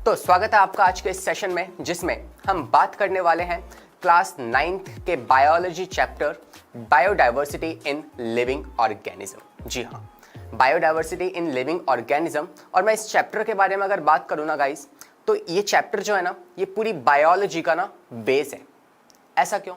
तो स्वागत है आपका आज के इस सेशन में, जिसमें हम बात करने वाले हैं क्लास 9th के biology chapter biodiversity in living organism. जी हाँ, बायोडाइवर्सिटी इन लिविंग ऑर्गेनिज्म। और मैं इस चैप्टर के बारे में अगर बात करूँ ना गाइस, तो ये चैप्टर जो है ना, ये पूरी बायोलॉजी का ना बेस है। ऐसा क्यों?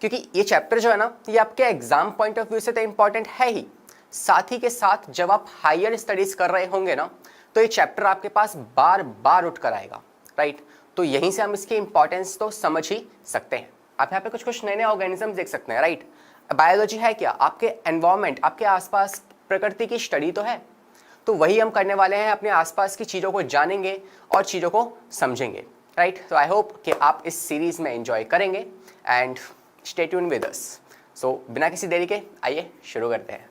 क्योंकि ये चैप्टर जो है ना, ये आपके एग्जाम पॉइंट ऑफ व्यू से तो इंपॉर्टेंट है ही, साथ ही के साथ जब आप हायर स्टडीज कर रहे होंगे ना, तो ये चैप्टर आपके पास बार बार उठ कर आएगा, राइट। तो यहीं से हम इसकी इंपॉर्टेंस तो समझ ही सकते हैं। आप यहाँ पे कुछ कुछ नए नए ऑर्गेनिज्म देख सकते हैं, राइट। बायोलॉजी है क्या? आपके एनवायरमेंट, आपके आसपास प्रकृति की स्टडी तो है। तो वही हम करने वाले हैं, अपने आसपास की चीज़ों को जानेंगे और चीज़ों को समझेंगे, राइट। तो आई होप कि आप इस सीरीज़ में एंजॉय करेंगे and stay tune with us. So बिना किसी देरी के आइए शुरू करते हैं।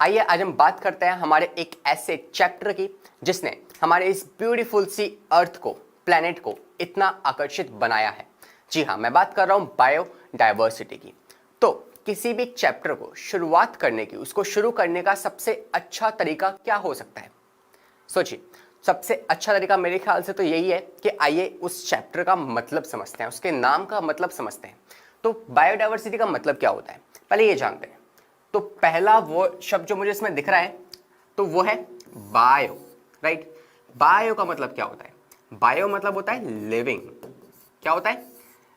आइए आज हम बात करते हैं हमारे एक ऐसे चैप्टर की जिसने हमारे इस ब्यूटीफुल सी अर्थ को, प्लेनेट को इतना आकर्षित बनाया है। जी हाँ, मैं बात कर रहा हूँ बायोडाइवर्सिटी की। तो किसी भी चैप्टर को शुरुआत करने की, उसको शुरू करने का सबसे अच्छा तरीका क्या हो सकता है? सोचिए, सबसे अच्छा तरीका मेरे ख्याल से तो यही है कि आइए उस चैप्टर का मतलब समझते हैं, उसके नाम का मतलब समझते हैं। तो बायोडाइवर्सिटी का मतलब क्या होता है, पहले ये जानते हैं। तो पहला वो शब्द जो मुझे इसमें दिख रहा है, तो वो है बायो, राइट। बायो का मतलब क्या होता है? बायो मतलब होता है लिविंग। क्या होता है?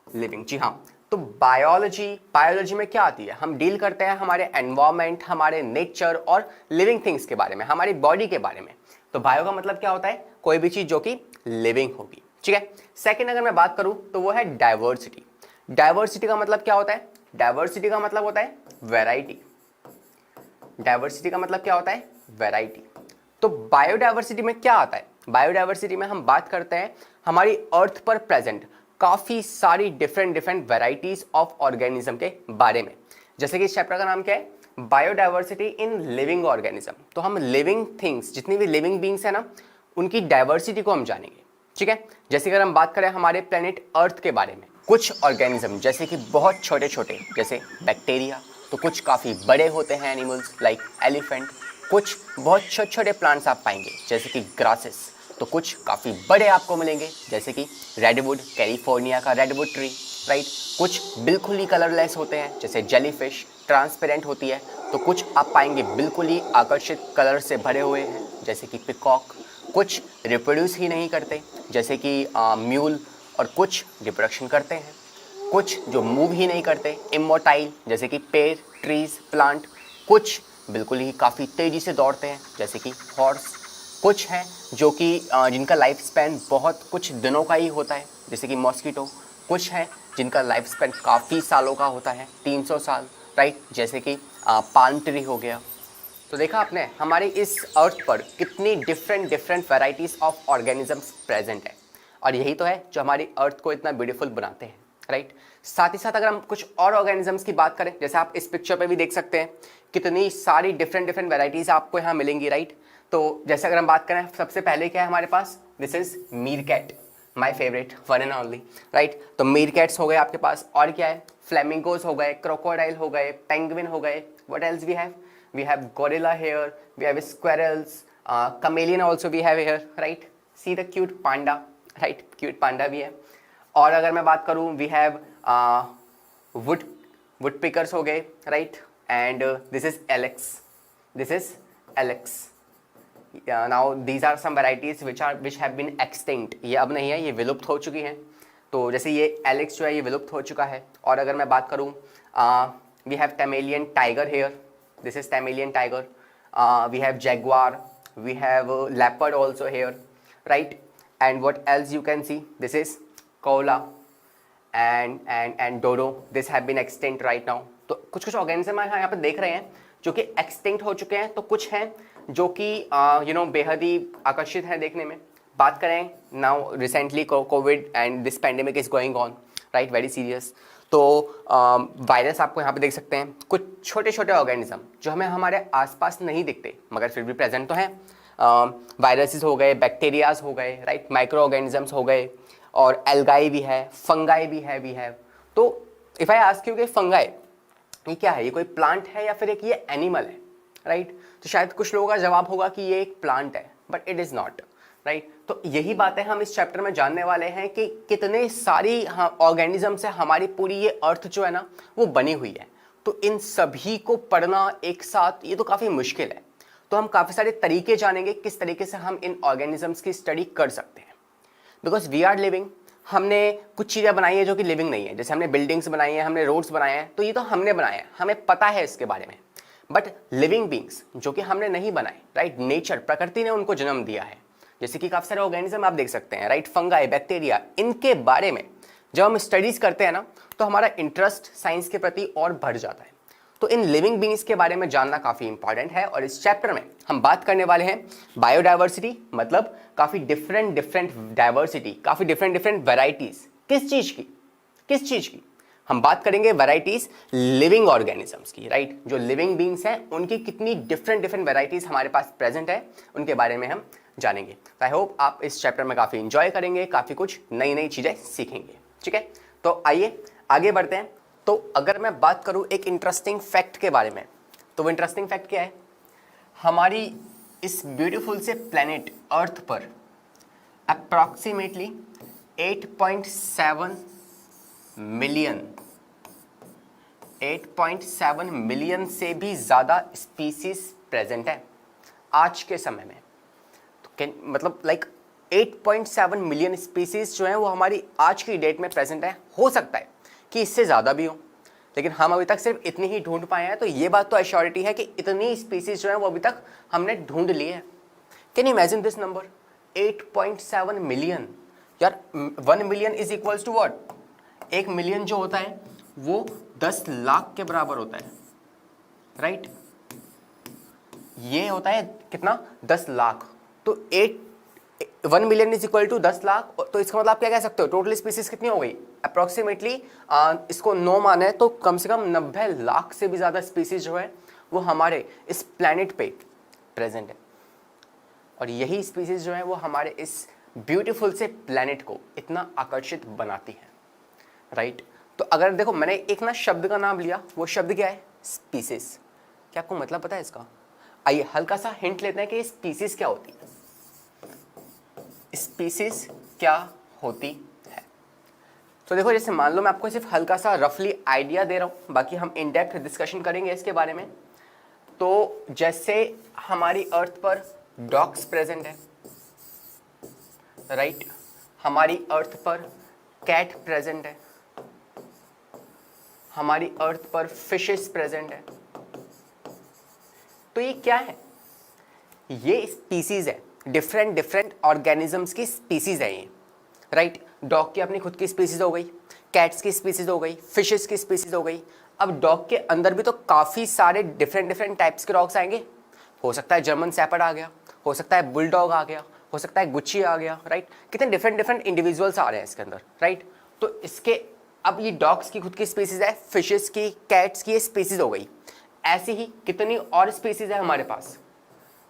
लिविंग। जी हाँ, तो बायोलॉजी में क्या आती है? हम डील करते हैं हमारे एनवायरमेंट, हमारे नेचर और लिविंग थिंग्स के बारे में, हमारी बॉडी के बारे में। तो बायो का मतलब क्या होता है? कोई भी चीज जो कि लिविंग होगी, ठीक है। सेकेंड अगर मैं बात करूं तो वो है डाइवर्सिटी। डाइवर्सिटी का मतलब क्या होता है? डाइवर्सिटी का मतलब होता है वैरायटी। डाइवर्सिटी का मतलब क्या होता है? वैरायटी। तो बायोडाइवर्सिटी में क्या आता है? बायोडाइवर्सिटी में हम बात करते हैं हमारी अर्थ पर प्रेजेंट काफी सारी डिफरेंट वैरायटीज ऑफ ऑर्गेनिज्म के बारे में। जैसे कि इस चैप्टर का नाम क्या है? Biodiversity in living organism. तो हम लिविंग थिंग्स, जितनी भी लिविंग बींग्स है ना, उनकी डाइवर्सिटी को हम जानेंगे, ठीक है। जैसे अगर हम बात करें हमारे प्लेनेट अर्थ के बारे में, कुछ ऑर्गेनिज्म जैसे कि बहुत छोटे छोटे, जैसे बैक्टीरिया, तो कुछ काफ़ी बड़े होते हैं एनिमल्स लाइक एलिफेंट। कुछ बहुत छोटे छोटे प्लांट्स आप पाएंगे जैसे कि ग्रासेस, तो कुछ काफ़ी बड़े आपको मिलेंगे जैसे कि रेडवुड, कैलिफोर्निया का रेडवुड ट्री, राइट। कुछ बिल्कुल ही कलरलेस होते हैं जैसे जेलीफिश, ट्रांसपेरेंट होती है। तो कुछ आप पाएंगे बिल्कुल ही आकर्षित कलर से भरे हुए हैं जैसे कि पिकॉक। कुछ रिप्रोड्यूस ही नहीं करते जैसे कि म्यूल, और कुछ रिप्रोडक्शन करते हैं। कुछ जो मूव ही नहीं करते, इमोटाइल, जैसे कि पेड़, ट्रीज, प्लांट। कुछ बिल्कुल ही काफ़ी तेज़ी से दौड़ते हैं जैसे कि हॉर्स। कुछ हैं जो कि जिनका लाइफ स्पैन बहुत कुछ दिनों का ही होता है जैसे कि मॉस्किटो। कुछ हैं जिनका लाइफ स्पैन काफ़ी सालों का होता है, 300 साल, राइट, जैसे कि पाल्म ट्री हो गया। तो देखा आपने हमारी इस अर्थ पर कितनी different varieties of organisms present है। और यही तो है जो हमारी अर्थ को इतना ब्यूटीफुल बनाते हैं, राइट। साथ ही साथ अगर हम कुछ और ऑर्गेनिजम्स की बात करें, जैसे आप इस पिक्चर पे भी देख सकते हैं कितनी सारी डिफरेंट वैराइटीज आपको यहाँ मिलेंगी, राइट। तो जैसे अगर हम बात करें, सबसे पहले क्या है हमारे पास? This is meerkat, my favourite, one and only, right. तो मीरकैट्स हो गए आपके पास। और क्या है? फ्लेमिंगोज हो गए, क्रोकोडाइल हो गए, पेंगुइन हो गए। What else we have? We have gorilla here, we have squirrels, chameleon also we have here, right. See the cute panda, right, cute panda भी है। और अगर मैं बात करूं, वी हैव वुड पिकर्स हो गए, right. And this is Alex. Now these are some varieties which have been extinct. ये अब नहीं है, ये विलुप्त हो चुकी हैं। तो जैसे ये एलेक्स जो है ये विलुप्त हो चुका है। और अगर मैं बात करूं, we have Tasmanian tiger here, this is Tasmanian tiger. We have jaguar, we have leopard also here, right. And what else you can see? This is koala and dodo. This have been extinct right now. तो कुछ कुछ organism यहाँ पे देख रहे हैं जो कि एक्सटिंक्ट हो चुके हैं, तो कुछ हैं जो कि बेहद ही आकर्षित हैं देखने में। बात करें now recently Covid and this pandemic is going on, right, very serious. तो वायरस आपको यहाँ पे देख सकते हैं। कुछ छोटे छोटे ऑर्गेनिज्म जो हमें हमारे आसपास नहीं दिखते मगर फिर भी प्रेजेंट तो हैं। वायरसेस हो गए, बैक्टीरियाज हो गए, राइट, माइक्रो ऑर्गेनिजम्स हो गए, और एल्गाई भी है, फंगाई भी है। तो इफ आई आस्क यू कि फंगाई ये क्या है, ये कोई प्लांट है या फिर एक ये एनिमल है, राइट? तो शायद कुछ लोगों का जवाब होगा कि ये एक प्लांट है, but it is not, right? तो यही बातें हम इस चैप्टर में जानने वाले हैं कि कितने सारी ऑर्गेनिज्म से हमारी पूरी ये अर्थ जो है ना वो बनी हुई है। तो इन सभी को पढ़ना एक साथ ये तो काफी मुश्किल है। तो हम काफी सारे तरीके जानेंगे किस तरीके से हम इन ऑर्गेनिजम्स की स्टडी कर सकते हैं, बिकॉज वी आर लिविंग। हमने कुछ चीज़ें बनाई है जो कि लिविंग नहीं है, जैसे हमने बिल्डिंग्स बनाई है, हमने रोड्स बनाए हैं, तो ये तो हमने बनाए हैं, हमें पता है इसके बारे में। बट लिविंग बींग्स जो कि हमने नहीं बनाए, राइट? नेचर, प्रकृति ने उनको जन्म दिया है, जैसे कि काफ़ी सारे ऑर्गेनिज्म आप देख सकते हैं, राइट? फंगाई, बैक्टीरिया, इनके बारे में जब हम स्टडीज करते हैं ना तो हमारा इंटरेस्ट साइंस के प्रति और बढ़ जाता है। तो इन लिविंग बींग्स के बारे में जानना काफ़ी इंपॉर्टेंट है। और इस चैप्टर में हम बात करने वाले हैं बायोडाइवर्सिटी, मतलब काफ़ी डिफरेंट डाइवर्सिटी, काफ़ी डिफरेंट वेराइटीज। किस चीज़ की हम बात करेंगे? वेराइटीज लिविंग ऑर्गेनिजम्स की, राइट? जो लिविंग बींग्स हैं उनकी कितनी डिफरेंट वेराइटीज हमारे पास प्रेजेंट है, उनके बारे में हम जानेंगे। तो आई होप आप इस चैप्टर में काफ़ी इंजॉय करेंगे, काफ़ी कुछ नई चीज़ें सीखेंगे, ठीक है? तो आइए आगे बढ़ते हैं। तो अगर मैं बात करूं एक इंटरेस्टिंग फैक्ट के बारे में, तो वो इंटरेस्टिंग फैक्ट क्या है? हमारी इस ब्यूटीफुल से प्लेनेट अर्थ पर अप्रॉक्सीमेटली 8.7 मिलियन से भी ज़्यादा स्पीसीज प्रेजेंट है आज के समय में। तो मतलब लाइक 8.7 मिलियन स्पीसीज जो है वो हमारी आज की डेट में प्रेजेंट है। हो सकता है कि इससे ज़्यादा भी हो, लेकिन हम अभी तक सिर्फ इतनी ही ढूंढ पाए हैं। तो ये बात तो एश्योरिटी है कि इतनी स्पीसीज जो है वो अभी तक हमने ढूंढ ली है। Can you imagine this number 8.7 million? यार 1 million is equals to what? 1 million जो होता है वो 10 लाख के बराबर होता है, राइट? ये होता है कितना? 10 लाख। तो 1 million is equal to 10 lakh. तो इसका मतलब आप क्या कह सकते हो? टोटल स्पीसीज कितनी हो गई? अप्रॉक्सीमेटली इसको 9 माने तो कम से कम 90 लाख से भी ज़्यादा स्पीसीज जो है वो हमारे इस प्लैनेट पे प्रेजेंट है। और यही स्पीसीज जो है वो हमारे इस ब्यूटीफुल से प्लैनेट को इतना आकर्षित बनाती है, राइट? तो अगर देखो मैंने एक ना शब्द का नाम लिया, वो शब्द क्या है? स्पीसीज। क्या आपको मतलब पता है इसका? आइए हल्का सा हिंट लेते हैं कि स्पीसीज क्या होती है। स्पीसीज क्या होती है? तो देखो, जैसे मान लो मैं आपको सिर्फ हल्का सा रफली आइडिया दे रहा हूं, बाकी हम इन डेप्थ डिस्कशन करेंगे इसके बारे में। तो जैसे हमारी अर्थ पर डॉग्स प्रेजेंट है, राइट? हमारी अर्थ पर कैट प्रेजेंट है, हमारी अर्थ पर फिशेस प्रेजेंट है। तो ये क्या है? ये स्पीसीज है, डिफरेंट ऑर्गेनिजम्स की स्पीसीज है ये, राइट? डॉग की अपनी खुद की स्पीसीज हो गई, कैट्स की स्पीसीज हो गई, फिशेस की स्पीसीज हो गई। अब डॉग के अंदर भी तो काफ़ी सारे डिफरेंट टाइप्स के डॉग्स आएंगे। हो सकता है जर्मन शेपर्ड आ गया, हो सकता है बुलडॉग आ गया, हो सकता है गुच्ची आ गया, राइट? कितने डिफरेंट इंडिविजुअल्स आ रहे हैं इसके अंदर, राइट? तो इसके अब ये डॉग्स की खुद की स्पीसीज है, फिशेस की, कैट्स की स्पीसीज हो गई। ऐसी ही कितनी और स्पीसीज है हमारे पास?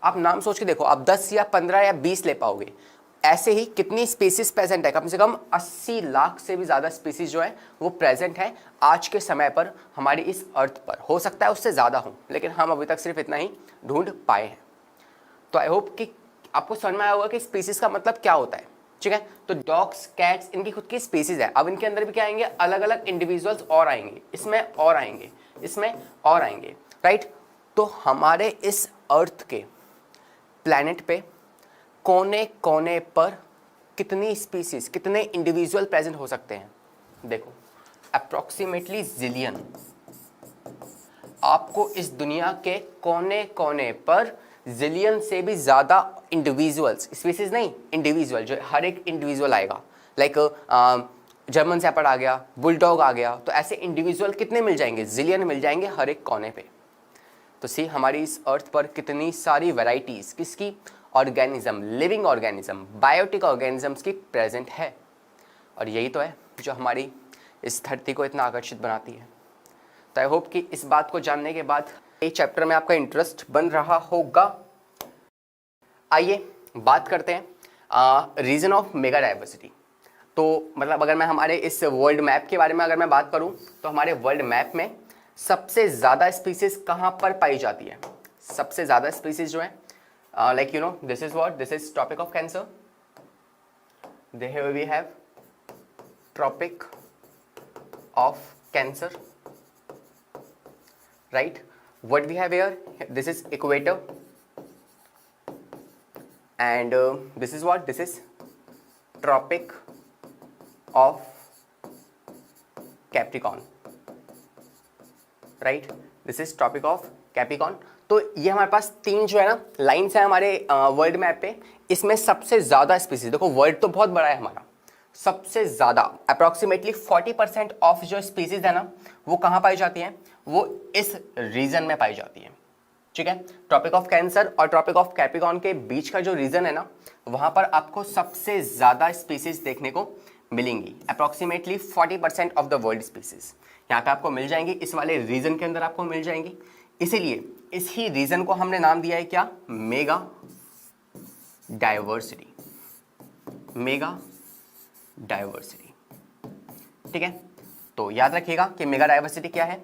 आप नाम सोच के देखो, आप 10 या 15 या 20 ले पाओगे। ऐसे ही कितनी स्पीसीज प्रेजेंट है? कम से कम 80 लाख से भी ज़्यादा स्पीसीज जो है वो प्रेजेंट है आज के समय पर हमारी इस अर्थ पर। हो सकता है उससे ज़्यादा हो, लेकिन हम अभी तक सिर्फ इतना ही ढूंढ पाए हैं। तो आई होप कि आपको समझ में आया होगा कि स्पीसीज का मतलब क्या होता है, ठीक है? तो डॉग्स, कैट्स, इनकी खुद की स्पीसीज है। अब इनके अंदर भी क्या आएंगे? अलग अलग इंडिविजुअल्स और आएंगे, इसमें और आएंगे, इसमें और आएंगे, राइट? तो हमारे इस अर्थ के प्लैनेट पे कोने कोने पर कितनी स्पीसीज, कितने इंडिविजुअल प्रेजेंट हो सकते हैं? देखो, अप्रॉक्सीमेटली जिलियन। आपको इस दुनिया के कोने कोने पर जिलियन से भी ज़्यादा इंडिविजुअल्स, स्पीसीज नहीं, इंडिविजुअल, जो हर एक इंडिविजुअल आएगा। लाइक जर्मन शेपर्ड आ गया, बुलडॉग आ गया, तो ऐसे इंडिविजुअल कितने मिल जाएंगे? जिलियन मिल जाएंगे हर एक कोने पे। तो सी हमारी इस अर्थ पर कितनी सारी वैरायटीज किसकी? Organism, living organism, biotic organisms की प्रेजेंट है। और यही तो है जो हमारी इस धरती को इतना आकर्षित बनाती है। तो आई होप कि इस बात को जानने के बाद इस चैप्टर में आपका इंटरेस्ट बन रहा होगा। आइए बात करते हैं रीजन ऑफ मेगा डाइवर्सिटी। तो मतलब अगर मैं हमारे इस वर्ल्ड मैप के बारे में अगर मैं बात करूं तो हमारे वर्ल्ड मैप में सबसे ज़्यादा स्पीसीज कहाँ पर पाई जाती है? सबसे ज़्यादा स्पीसीज जो है, like you know this is what, this is tropic of cancer, we have tropic of cancer, right? What we have here, this is equator, and this is what, this is tropic of Capricorn, right? This is tropic of Capricorn. तो ये हमारे पास तीन जो है ना lines है हमारे world map पे, इसमें सबसे ज़्यादा स्पीसीज, देखो वर्ल्ड तो बहुत बड़ा है हमारा, सबसे ज़्यादा अप्रॉक्सीमेटली 40% ऑफ जो स्पीसीज है ना वो कहाँ पाई जाती हैं? वो इस रीजन में पाई जाती है, ठीक है। ट्रॉपिक ऑफ कैंसर और ट्रॉपिक ऑफ कैप्रिकॉर्न के बीच का जो रीजन है ना वहाँ पर आपको सबसे ज़्यादा स्पीसीज देखने को मिलेंगी, approximately 40% of the world species यहाँ पे आपको मिल जाएंगी, इस वाले रीजन के अंदर आपको मिल जाएंगी। इसीलिए इस ही रीजन को हमने नाम दिया है क्या? मेगा डाइवर्सिटी, मेगा डाइवर्सिटी, ठीक है। तो याद रखिएगा कि मेगा डाइवर्सिटी क्या है,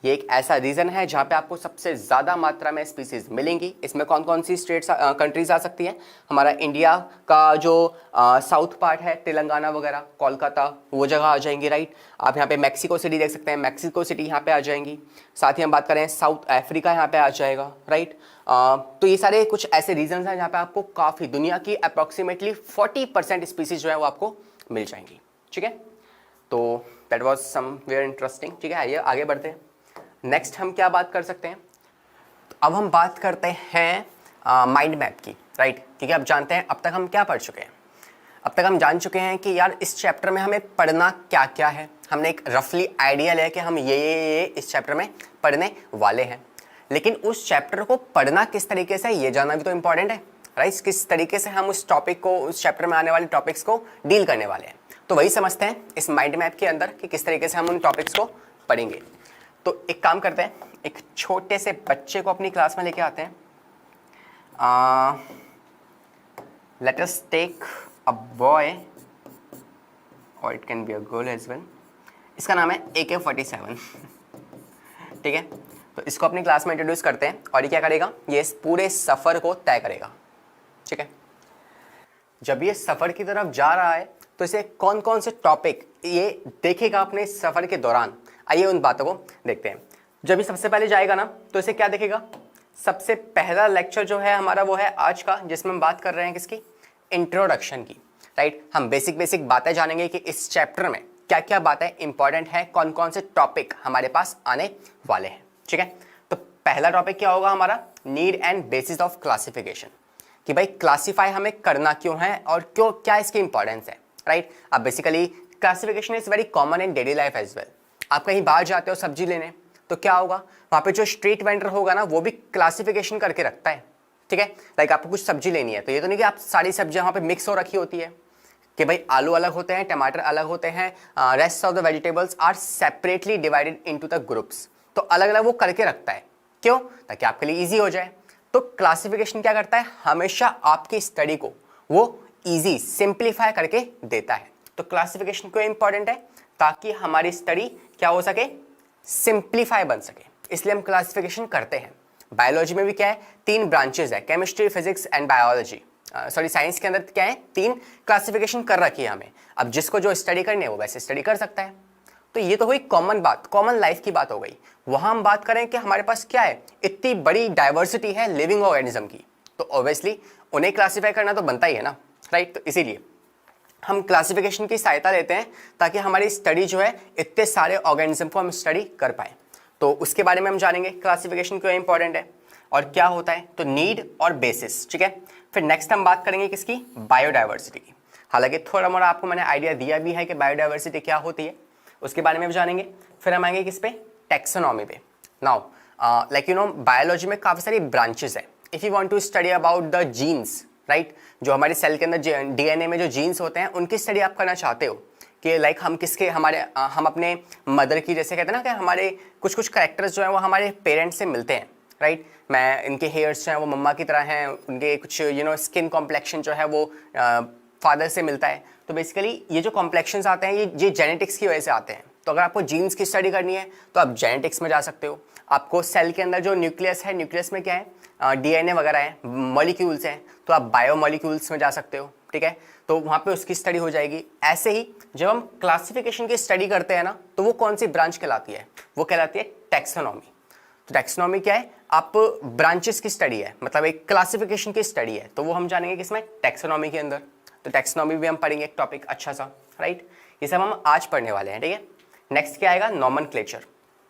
ये एक ऐसा रीजन है जहां पे आपको सबसे ज़्यादा मात्रा में स्पीसीज मिलेंगी। इसमें कौन कौन सी स्टेट्स कंट्रीज आ सकती हैं? हमारा इंडिया का जो साउथ पार्ट है, तेलंगाना वगैरह, कोलकाता, वो जगह आ जाएंगी, राइट। आप यहाँ पे मैक्सिको सिटी देख सकते हैं, मैक्सिको सिटी यहाँ पे आ जाएंगी। साथ ही हम बात करें साउथ अफ्रीका यहाँ पे आ जाएगा, राइट। तो ये सारे कुछ ऐसे रीजन हैं जहाँ पे आपको काफ़ी दुनिया की अप्रॉक्सीमेटली 40% स्पीसीज जो है वो आपको मिल जाएंगी, ठीक है। तो दैट वॉज समवेयर इंटरेस्टिंग, ठीक है। आइए आगे बढ़ते हैं। नेक्स्ट हम क्या बात कर सकते हैं? तो अब हम बात करते हैं माइंड मैप की, राइट। क्योंकि आप जानते हैं अब तक हम क्या पढ़ चुके हैं, अब तक हम जान चुके हैं कि यार इस चैप्टर में हमें पढ़ना क्या क्या है। हमने एक रफली आइडिया लिया कि हम ये इस चैप्टर में पढ़ने वाले हैं, लेकिन उस चैप्टर को पढ़ना किस तरीके से ये जानना भी तो इम्पॉर्टेंट है, राइट। किस तरीके से हम उस टॉपिक को, उस चैप्टर में आने वाले टॉपिक्स को डील करने वाले हैं, तो वही समझते हैं इस माइंड मैप के अंदर कि किस तरीके से हम उन टॉपिक्स को पढ़ेंगे। तो एक काम करते हैं, एक छोटे से बच्चे को अपनी क्लास में लेके आते हैं। Let us take a boy or it can be a girl as well. इसका नाम है AK-47, ठीक है। तो इसको अपनी क्लास में इंट्रोड्यूस करते हैं और ये क्या करेगा, ये इस पूरे सफ़र को तय करेगा, ठीक है। जब ये सफ़र की तरफ जा रहा है तो इसे कौन कौन से टॉपिक ये देखेगा अपने सफ़र के दौरान, आइए उन बातों को देखते हैं। जब ये सबसे पहले जाएगा ना तो इसे क्या देखेगा? सबसे पहला लेक्चर जो है हमारा वो है आज का, जिसमें हम बात कर रहे हैं किसकी? इंट्रोडक्शन की, राइट। हम बेसिक बेसिक बातें जानेंगे कि इस चैप्टर में क्या क्या बातें इंपॉर्टेंट है, कौन कौन से टॉपिक हमारे पास आने वाले हैं, ठीक है। तो पहला टॉपिक क्या होगा हमारा? Need and bases of classification, कि भाई क्लासीफाई हमें करना क्यों है और क्यों, क्या इसकी इंपॉर्टेंस है, राइट। अब basically classification is very common in daily life as well. आप कहीं बाहर जाते हो सब्जी लेने तो क्या होगा, वहाँ पे जो स्ट्रीट वेंडर होगा ना वो भी क्लासिफिकेशन करके रखता है, ठीक है। लाइक आपको कुछ सब्जी लेनी है तो ये तो नहीं कि आप सारी सब्जियाँ वहाँ पे मिक्स हो रखी होती है कि भाई आलू अलग होते हैं, टमाटर अलग होते हैं, rest of the vegetables are separately divided into the groups. तो अलग अलग वो करके रखता है, क्यों? ताकि आपके लिए ईजी हो जाए। तो क्लासिफिकेशन क्या करता है? हमेशा आपकी स्टडी को वो ईजी सिंप्लीफाई करके देता है। तो क्लासिफिकेशन क्यों इंपॉर्टेंट है? ताकि हमारी स्टडी क्या हो सके? सिंप्लीफाई बन सके, इसलिए हम क्लासिफिकेशन करते हैं। बायोलॉजी में भी क्या है? 3 ब्रांचेस है, chemistry, physics and biology. Sorry science के अंदर क्या है? 3 क्लासिफिकेशन कर रखी है हमें। अब जिसको जो स्टडी करनी है वो वैसे स्टडी कर सकता है। तो ये तो हुई कॉमन बात, कॉमन लाइफ की बात हो गई। वहां हम बात करें कि हमारे पास क्या है, इतनी बड़ी डाइवर्सिटी है लिविंग ऑर्गेनिज्म की, तो ऑब्वियसली उन्हें क्लासिफाई करना तो बनता ही है ना, राइट। तो इसीलिए हम क्लासिफिकेशन की सहायता लेते हैं ताकि हमारी स्टडी जो है इतने सारे ऑर्गेनिज्म को हम स्टडी कर पाए। तो उसके बारे में हम जानेंगे क्लासिफिकेशन क्यों इंपॉर्टेंट है और क्या होता है। तो नीड और बेसिस, ठीक है। फिर नेक्स्ट हम बात करेंगे किसकी? बायोडाइवर्सिटी की। हालांकि थोड़ा मोड़ा आपको मैंने आइडिया दिया भी है कि बायोडाइवर्सिटी क्या होती है, उसके बारे में भी जानेंगे। फिर हम आएंगे किस पे? टैक्सोनॉमी पे। Now like you know biology में काफ़ी सारी ब्रांचेस है। If you want to study about the genes, right, जो हमारे सेल के अंदर डीएनए में जो जीन्स होते हैं उनकी स्टडी आप करना चाहते हो कि लाइक हम किसके, हमारे हम अपने मदर की, जैसे कहते हैं ना कि हमारे कुछ कुछ कैरेक्टर्स जो हैं वो हमारे पेरेंट्स से मिलते हैं, राइट। मैं इनके हेयर्स जो हैं वो मम्मा की तरह हैं, उनके कुछ स्किन कॉम्प्लेक्शन जो है वो फादर से मिलता है। तो बेसिकली ये जो कॉम्प्लेक्शंस आते हैं ये जेनेटिक्स की वजह से आते हैं। तो अगर आपको जीन्स की स्टडी करनी है तो आप जेनेटिक्स में जा सकते हो। आपको सेल के अंदर जो न्यूक्लियस है, न्यूक्लियस में क्या है, डीएनए वगैरह है, मॉलिक्यूल्स हैं, तो आप बायोमॉलिक्यूल्स में जा सकते हो, ठीक है। तो वहाँ पे उसकी स्टडी हो जाएगी। ऐसे ही जब हम क्लासिफिकेशन की स्टडी करते हैं ना, तो वो कौन सी ब्रांच कहलाती है, वो कहलाती है टैक्सोनॉमी। तो टैक्सोनॉमी क्या है, आप ब्रांचेस की स्टडी है, मतलब एक क्लासिफिकेशन की स्टडी है, तो वो हम जानेंगे किसमें, टैक्सोनॉमी के अंदर। तो टैक्सोनॉमी भी हम पढ़ेंगे एक टॉपिक अच्छा सा, राइट। ये सब हम आज पढ़ने वाले हैं, ठीक है। नेक्स्ट क्या आएगा, नॉमेनक्लेचर।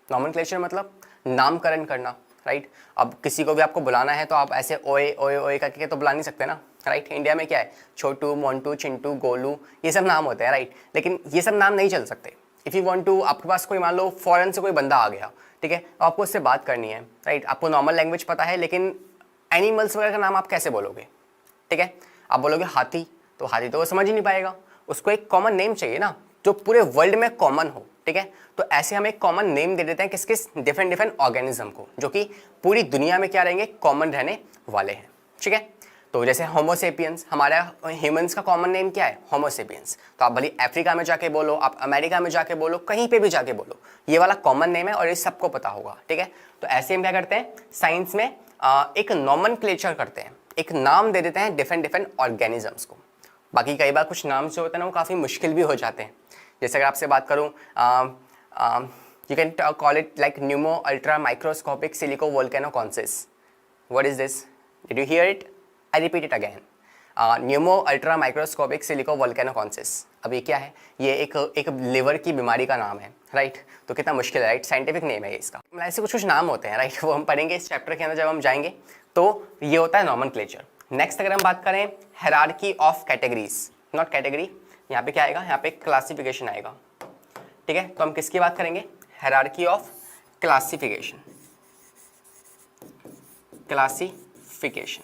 नॉमेनक्लेचर मतलब नामकरण करना, राइट। अब किसी को भी आपको बुलाना है तो आप ऐसे ओए ओए ओए करके तो बुला नहीं सकते ना, राइट। इंडिया में क्या है, छोटू, मोंटू, चिंटू, गोलू, ये सब नाम होते हैं, राइट। लेकिन ये सब नाम नहीं चल सकते। इफ़ यू वांट टू, आपके पास कोई मान लो फॉरेन से कोई बंदा आ गया, ठीक है, तो आपको उससे बात करनी है, राइट। आपको नॉर्मल लैंग्वेज पता है, लेकिन एनिमल्स वगैरह का नाम आप कैसे बोलोगे, ठीक है। आप बोलोगे हाथी, तो हाथी तो वो समझ ही नहीं पाएगा। उसको एक कॉमन नेम चाहिए ना, जो पूरे वर्ल्ड में कॉमन हो, ठीक है। तो ऐसे हम एक कॉमन नेम दे देते हैं किस किस डिफरेंट डिफरेंट ऑर्गेनिज्म को, जो कि पूरी दुनिया में क्या रहेंगे, कॉमन रहने वाले हैं, ठीक है। तो जैसे होमोसेपियंस, हमारा ह्यूमंस का कॉमन नेम क्या है, होमोसेपियंस। तो आप भले अफ्रीका में जाके बोलो, आप अमेरिका में जाके बोलो, कहीं पे भी जाके बोलो, ये वाला कॉमन नेम है और ये सबको पता होगा, ठीक है। तो ऐसे हम क्या करते हैं, साइंस में एक नॉमेनक्लेचर करते हैं, एक नाम दे देते हैं डिफरेंट डिफरेंट ऑर्गेनिजम्स को। बाकी कई बार कुछ नाम जो होते हैं ना वो काफ़ी मुश्किल भी हो जाते हैं। जैसे अगर आपसे बात करूँ, you can call it like pneumonoultramicroscopicsilicovolcanoconiosis. What is this, did you hear it, I repeat it again, pneumonoultramicroscopicsilicovolcanoconiosis. अब ये क्या है, ये एक लिवर की बीमारी का नाम है, राइट। तो कितना मुश्किल है, राइट, साइंटिफिक नेम है इसका। मतलब ऐसे कुछ कुछ नाम होते हैं, राइट, वो हम पढ़ेंगे इस चैप्टर के अंदर जब हम जाएंगे। तो ये होता है नॉमेनक्लेचर। नेक्स्ट अगर हम बात करें hierarchy of categories, not category, यहाँ पे क्या आएगा, यहाँ पे क्लासिफिकेशन आएगा, ठीक है। तो हम किसकी बात करेंगे, हायरार्की ऑफ क्लासिफिकेशन, क्लासिफिकेशन।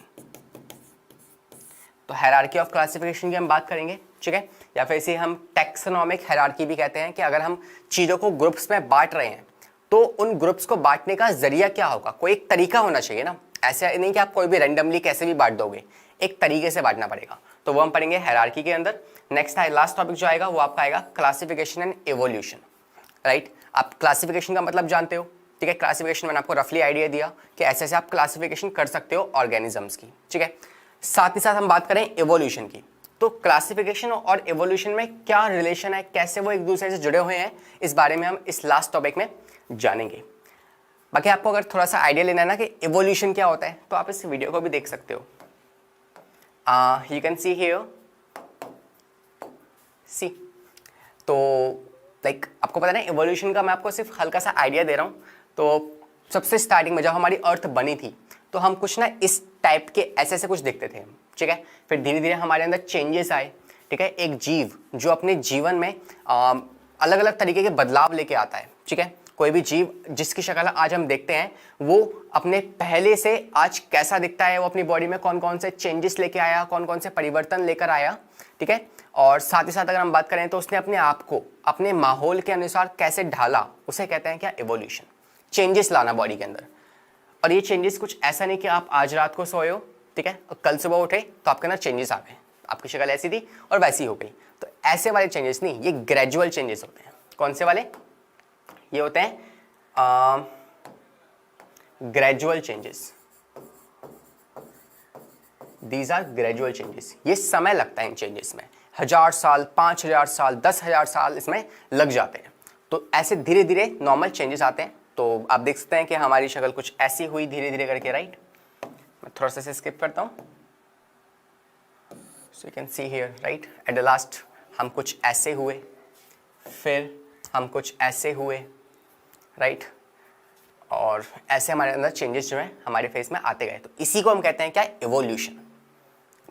तो हायरार्की ऑफ क्लासिफिकेशन की हम बात करेंगे, ठीक है। या फिर इसे हम टैक्सोनॉमिक हायरार्की भी कहते हैं, कि अगर हम चीज़ों को ग्रुप्स में बांट रहे हैं तो उन ग्रुप्स को बांटने का जरिया क्या होगा, कोई एक तरीका होना चाहिए ना। ऐसा नहीं कि आप कोई भी रैंडमली कैसे भी बांट दोगे, एक तरीके से बांटना पड़ेगा। तो वो हम पढ़ेंगे हायरार्की के अंदर। नेक्स्ट है लास्ट टॉपिक जो आएगा वो आपका आएगा क्लासिफिकेशन एंड एवोल्यूशन, राइट। आप क्लासिफिकेशन का मतलब जानते हो, ठीक है। क्लासिफिकेशन मैंने आपको रफली आइडिया दिया कि ऐसे ऐसे आप क्लासिफिकेशन कर सकते हो ऑर्गेनिजम्स की, ठीक है। साथ ही साथ हम बात करें एवोल्यूशन की, तो क्लासिफिकेशन और एवोल्यूशन में क्या रिलेशन है, कैसे वो एक दूसरे से जुड़े हुए हैं, इस बारे में हम इस लास्ट टॉपिक में जानेंगे। बाकी आपको अगर थोड़ा सा आइडिया लेना है ना कि एवोल्यूशन क्या होता है, तो आप इस वीडियो को भी देख सकते हो। यू कैन सी हियर, सी। तो लाइक आपको पता है ना, एवोल्यूशन का मैं आपको सिर्फ हल्का सा आइडिया दे रहा हूँ। तो सबसे स्टार्टिंग में जब हमारी अर्थ बनी थी तो हम कुछ ना इस टाइप के ऐसे ऐसे कुछ देखते थे, ठीक है। फिर धीरे धीरे हमारे अंदर चेंजेस आए, ठीक है। एक जीव जो अपने जीवन में अलग अलग तरीके के बदलाव लेके आता है, ठीक है। कोई भी जीव जिसकी शक्ल आज हम देखते हैं वो अपने पहले से आज कैसा दिखता है, वो अपनी बॉडी में कौन कौन से चेंजेस लेके आया, कौन कौन से परिवर्तन लेकर आया, ठीक है। और साथ ही साथ अगर हम बात करें तो उसने अपने आप को अपने माहौल के अनुसार कैसे ढाला, उसे कहते हैं क्या, एवोल्यूशन। चेंजेस लाना बॉडी के अंदर। और ये चेंजेस कुछ ऐसा नहीं कि आप आज रात को सोए हो, ठीक है, और कल सुबह उठे तो आपके अंदर चेंजेस आ गए, आपकी शक्ल ऐसी थी और वैसी हो गई। तो ऐसे वाले चेंजेस नहीं, ये ग्रेजुअल चेंजेस होते हैं। कौन से वाले, ये होते हैं gradual changes. These are gradual changes. ये समय लगता है इन चेंजेस में, 1000 साल, 5000 साल, 10,000 साल इसमें लग जाते हैं। तो ऐसे धीरे धीरे नॉर्मल चेंजेस आते हैं। तो आप देख सकते हैं कि हमारी शक्ल कुछ ऐसी हुई धीरे धीरे करके, राइट। मैं थोड़ा सा स्किप करता हूँ। So you can see here, right, at the last हम कुछ ऐसे हुए, फिर हम कुछ ऐसे हुए, राइट। और ऐसे हमारे अंदर चेंजेस जो हैं हमारे फेस में आते गए। तो इसी को हम कहते हैं क्या, एवोल्यूशन।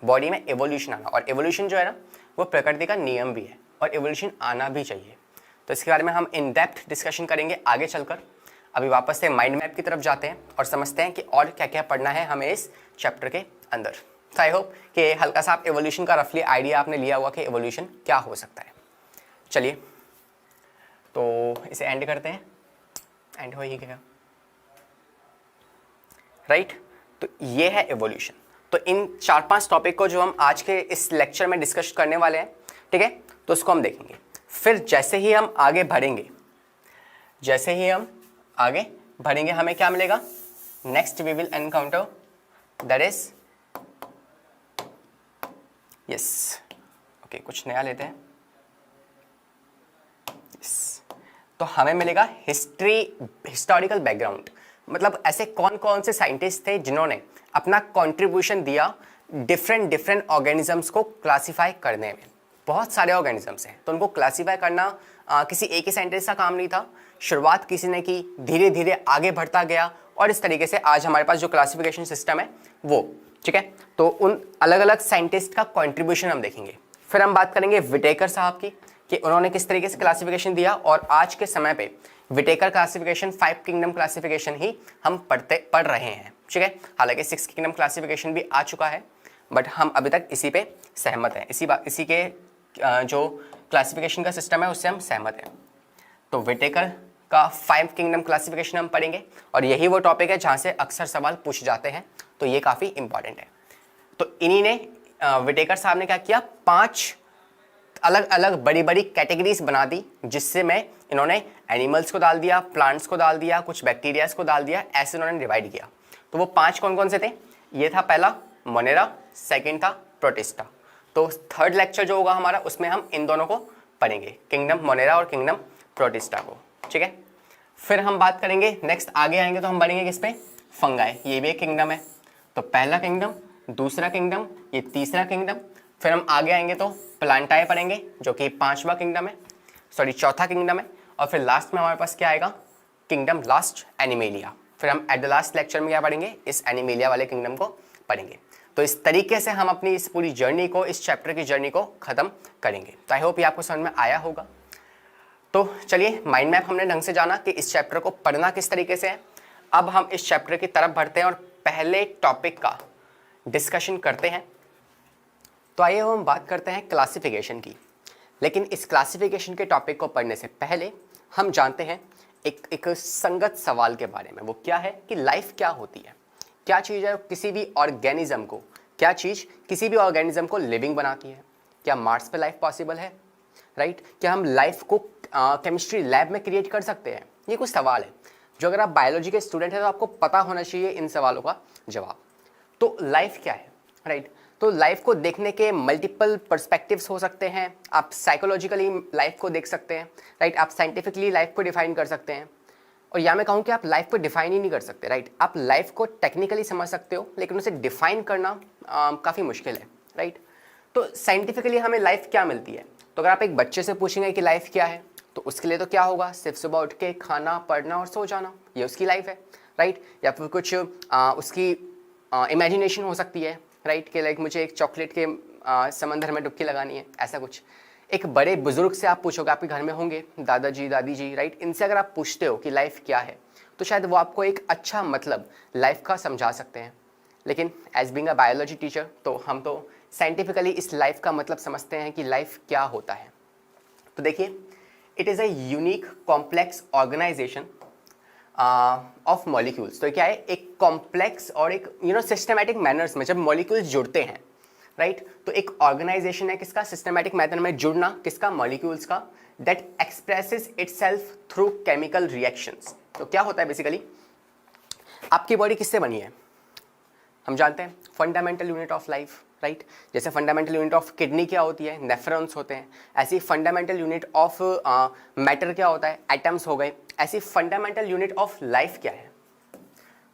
बॉडी में एवोल्यूशन आना, और एवोल्यूशन जो है ना वो प्रकृति का नियम भी है, और एवोल्यूशन आना भी चाहिए। तो इसके बारे में हम इन डेप्थ डिस्कशन करेंगे आगे चलकर। अभी वापस से माइंड मैप की तरफ जाते हैं और समझते हैं कि और क्या क्या पढ़ना है हमें इस चैप्टर के अंदर। तो आई होप कि हल्का सा आप एवोल्यूशन का रफली आइडिया आपने लिया हुआ कि एवोल्यूशन क्या हो सकता है। चलिए तो इसे एंड करते हैं, एंड हो ही गया, राइट। तो ये है एवोल्यूशन। तो इन 4-5 टॉपिक को जो हम आज के इस लेक्चर में डिस्कस करने वाले हैं, ठीक है, तो उसको हम देखेंगे। फिर जैसे ही हम आगे बढ़ेंगे हमें क्या मिलेगा? Next we will encounter that is yes okay, कुछ नया लेते हैं। यस, तो हमें मिलेगा हिस्टोरिकल बैकग्राउंड, मतलब ऐसे कौन कौन से साइंटिस्ट थे जिन्होंने अपना कंट्रीब्यूशन दिया डिफरेंट ऑर्गेनिजम्स को क्लासिफाई करने में। बहुत सारे ऑर्गेनिजम्स हैं, तो उनको क्लासिफाई करना किसी एक ही साइंटिस्ट का काम नहीं था। शुरुआत किसी ने की, धीरे धीरे आगे बढ़ता गया, और इस तरीके से आज हमारे पास जो क्लासिफिकेशन सिस्टम है वो, ठीक है। तो उन अलग अलग साइंटिस्ट का कंट्रीब्यूशन हम देखेंगे। फिर हम बात करेंगे विटेकर साहब की कि उन्होंने किस तरीके से क्लासिफिकेशन दिया, और आज के समय पे विटेकर क्लासिफिकेशन 5 किंगडम क्लासिफिकेशन ही हम पढ़ रहे हैं, ठीक है। हालांकि 6 किंगडम क्लासिफिकेशन भी आ चुका है, बट हम अभी तक इसी पे सहमत हैं, इसी के जो क्लासिफिकेशन का सिस्टम है उससे हम सहमत हैं। तो विटेकर का 5 किंगडम क्लासिफिकेशन हम पढ़ेंगे, और यही वो टॉपिक है जहाँ से अक्सर सवाल पूछे जाते हैं, तो ये काफ़ी इंपॉर्टेंट है। तो इन्हीं ने विटेकर साहब ने क्या किया, 5 अलग अलग बड़ी बड़ी कैटेगरीज बना दी, जिससे में इन्होंने एनिमल्स को डाल दिया, प्लांट्स को डाल दिया, कुछ बैक्टीरियाज को डाल दिया, ऐसे इन्होंने डिवाइड किया। तो वो 5 कौन कौन से थे? ये था पहला मोनेरा, सेकंड था प्रोटिस्टा। तो थर्ड लेक्चर जो होगा हमारा, उसमें हम इन दोनों को पढ़ेंगे, किंगडम मोनेरा और किंगडम प्रोटिस्टा को, ठीक है। फिर हम बात करेंगे, नेक्स्ट आगे आएंगे तो हम बढ़ेंगे किस पे? फंगाई। ये भी एक किंगडम है, तो पहला किंगडम, दूसरा किंगडम, ये तीसरा किंगडम। फिर हम आगे आएंगे तो प्लांटाई पढ़ेंगे, जो कि 5वां किंगडम है, सॉरी 4था किंगडम है। और फिर लास्ट में हमारे पास क्या आएगा? Kingdom last animalia. फिर हम एट द लास्ट लेक्चर में क्या पढ़ेंगे? इस एनिमेलिया वाले किंगडम को पढ़ेंगे। तो इस तरीके से हम अपनी इस पूरी जर्नी को, इस चैप्टर की जर्नी को खत्म करेंगे। तो आई होप ये आपको समझ में आया होगा। तो चलिए, माइंड मैप हमने ढंग से जाना कि इस चैप्टर को पढ़ना किस तरीके से है। अब हम इस चैप्टर की तरफ बढ़ते हैं और पहले टॉपिक का डिस्कशन करते हैं। तो आइए हम बात करते हैं क्लासिफिकेशन की। लेकिन इस क्लासिफिकेशन के टॉपिक को पढ़ने से पहले हम जानते हैं एक संगत सवाल के बारे में। वो क्या है कि लाइफ क्या होती है, क्या चीज़ है किसी भी ऑर्गेनिज्म को, क्या चीज़ किसी भी ऑर्गेनिज्म को लिविंग बनाती है? क्या मार्स पे लाइफ पॉसिबल है? राइट, क्या हम लाइफ को केमिस्ट्री लैब में क्रिएट कर सकते हैं? ये कुछ सवाल है जो अगर आप बायोलॉजी के स्टूडेंट हैं तो आपको पता होना चाहिए इन सवालों का जवाब। तो लाइफ क्या है? राइट, तो लाइफ को देखने के मल्टीपल पर्सपेक्टिव्स हो सकते हैं। आप साइकोलॉजिकली लाइफ को देख सकते हैं, राइट, आप साइंटिफिकली लाइफ को डिफाइन कर सकते हैं, और या मैं कहूँ कि आप लाइफ को डिफाइन ही नहीं कर सकते। राइट, आप लाइफ को टेक्निकली समझ सकते हो, लेकिन उसे डिफाइन करना काफ़ी मुश्किल है। राइट, तो साइंटिफिकली हमें लाइफ क्या मिलती है? तो अगर आप एक बच्चे से पूछेंगे कि लाइफ क्या है, तो उसके लिए तो क्या होगा? सिर्फ सुबह उठ के खाना, पढ़ना और सो जाना, ये उसकी लाइफ है। राइट, या फिर कुछ उसकी इमेजिनेशन हो सकती है, राइट, कि लाइक मुझे एक चॉकलेट के समंदर में डुबकी लगानी है, ऐसा कुछ। एक बड़े बुजुर्ग से आप पूछोगे, आपके घर में होंगे दादाजी दादी जी, राइट, इनसे अगर आप पूछते हो कि लाइफ क्या है, तो शायद वो आपको एक अच्छा मतलब लाइफ का समझा सकते हैं। लेकिन as being a biology teacher, तो हम तो साइंटिफिकली इस लाइफ का मतलब समझते हैं कि लाइफ क्या होता है। तो देखिए, it is a unique complex organization of molecules. तो क्या है? एक कॉम्प्लेक्स और एक सिस्टमैटिक मैनर्स में जब मॉलिक्यूल्स जुड़ते हैं, राइट, तो एक ऑर्गेनाइजेशन है किसका? सिस्टमैटिक मैथड में जुड़ना, किसका? मॉलिक्यूल्स का, that expresses itself through chemical reactions. तो क्या होता है बेसिकली, आपकी बॉडी किससे बनी है? हम जानते हैं fundamental unit of life, right. जैसे फंडामेंटल यूनिट ऑफ किडनी क्या होती है? नेफ्रॉन्स होते हैं। ऐसी फंडामेंटल यूनिट ऑफ मैटर क्या होता है? एटम्स हो गए। ऐसी फंडामेंटल यूनिट ऑफ लाइफ क्या है?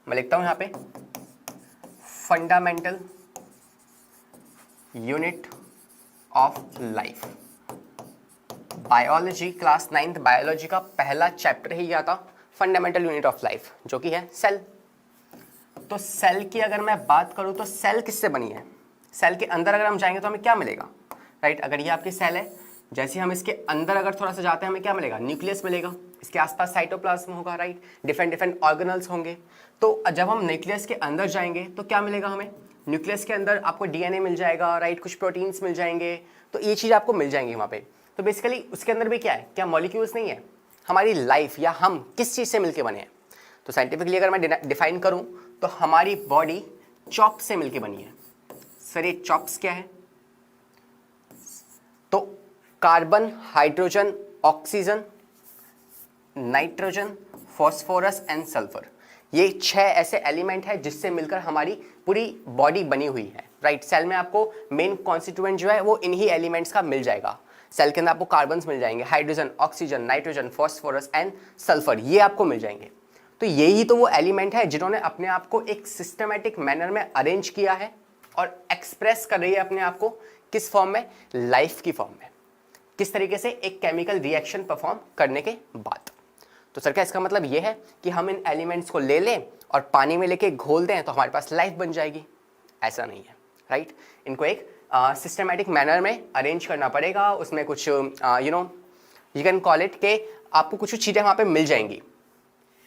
मैं लिखता हूं यहाँ पे, fundamental unit of life. Biology class 9th biology का पहला चैप्टर ही क्या था? फंडामेंटल यूनिट ऑफ लाइफ, जो कि है सेल। तो सेल की अगर मैं बात करूं तो सेल किससे बनी है? सेल के अंदर अगर हम जाएंगे तो हमें क्या मिलेगा? राइट, अगर ये आपकी सेल है, जैसे हम इसके अंदर अगर थोड़ा सा जाते हैं हमें क्या मिलेगा? न्यूक्लियस मिलेगा। इसके आसपास साइटोप्लाज्म होगा, राइट, डिफरेंट ऑर्गेनल्स होंगे। तो जब हम न्यूक्लियस के अंदर जाएंगे तो क्या मिलेगा हमें? न्यूक्लियस के अंदर आपको डीएनए मिल जाएगा, राइट, कुछ प्रोटीन्स मिल जाएंगे, तो ये चीज़ आपको मिल जाएंगी वहाँ पे। तो बेसिकली उसके अंदर भी क्या है? क्या मॉलिक्यूल्स नहीं है? हमारी लाइफ या हम किस चीज़ से मिलके बने हैं? तो साइंटिफिकली अगर मैं डिफाइन करूँ तो हमारी बॉडी चॉप से मिलके बनी है। सर ये चॉप्स क्या है? तो carbon, hydrogen, oxygen, nitrogen, phosphorus and sulphur, ये 6 ऐसे एलिमेंट है जिससे मिलकर हमारी पूरी बॉडी बनी हुई है, राइट। सेल में आपको मेन कॉन्स्टिट्यूएंट जो है वो इन्हीं एलिमेंट्स का मिल जाएगा। सेल के अंदर आपको कार्बन्स मिल जाएंगे, hydrogen, oxygen, nitrogen, phosphorus and sulphur, ये आपको मिल जाएंगे। तो यही तो वो एलिमेंट है जिन्होंने अपने आप को एक सिस्टमेटिक मैनर में अरेंज किया है और एक्सप्रेस कर रही है अपने आप को किस फॉर्म में? लाइफ की फॉर्म में। किस तरीके से? एक केमिकल रिएक्शन परफॉर्म करने के बाद। तो सर क्या इसका मतलब ये है कि हम इन एलिमेंट्स को ले लें और पानी में लेके घोल दें तो हमारे पास लाइफ बन जाएगी? ऐसा नहीं है, राइट। इनको एक सिस्टमैटिक मैनर में अरेंज करना पड़ेगा। उसमें कुछ यू कैन कॉल इट के आपको कुछ चीज़ें वहाँ पे मिल जाएंगी।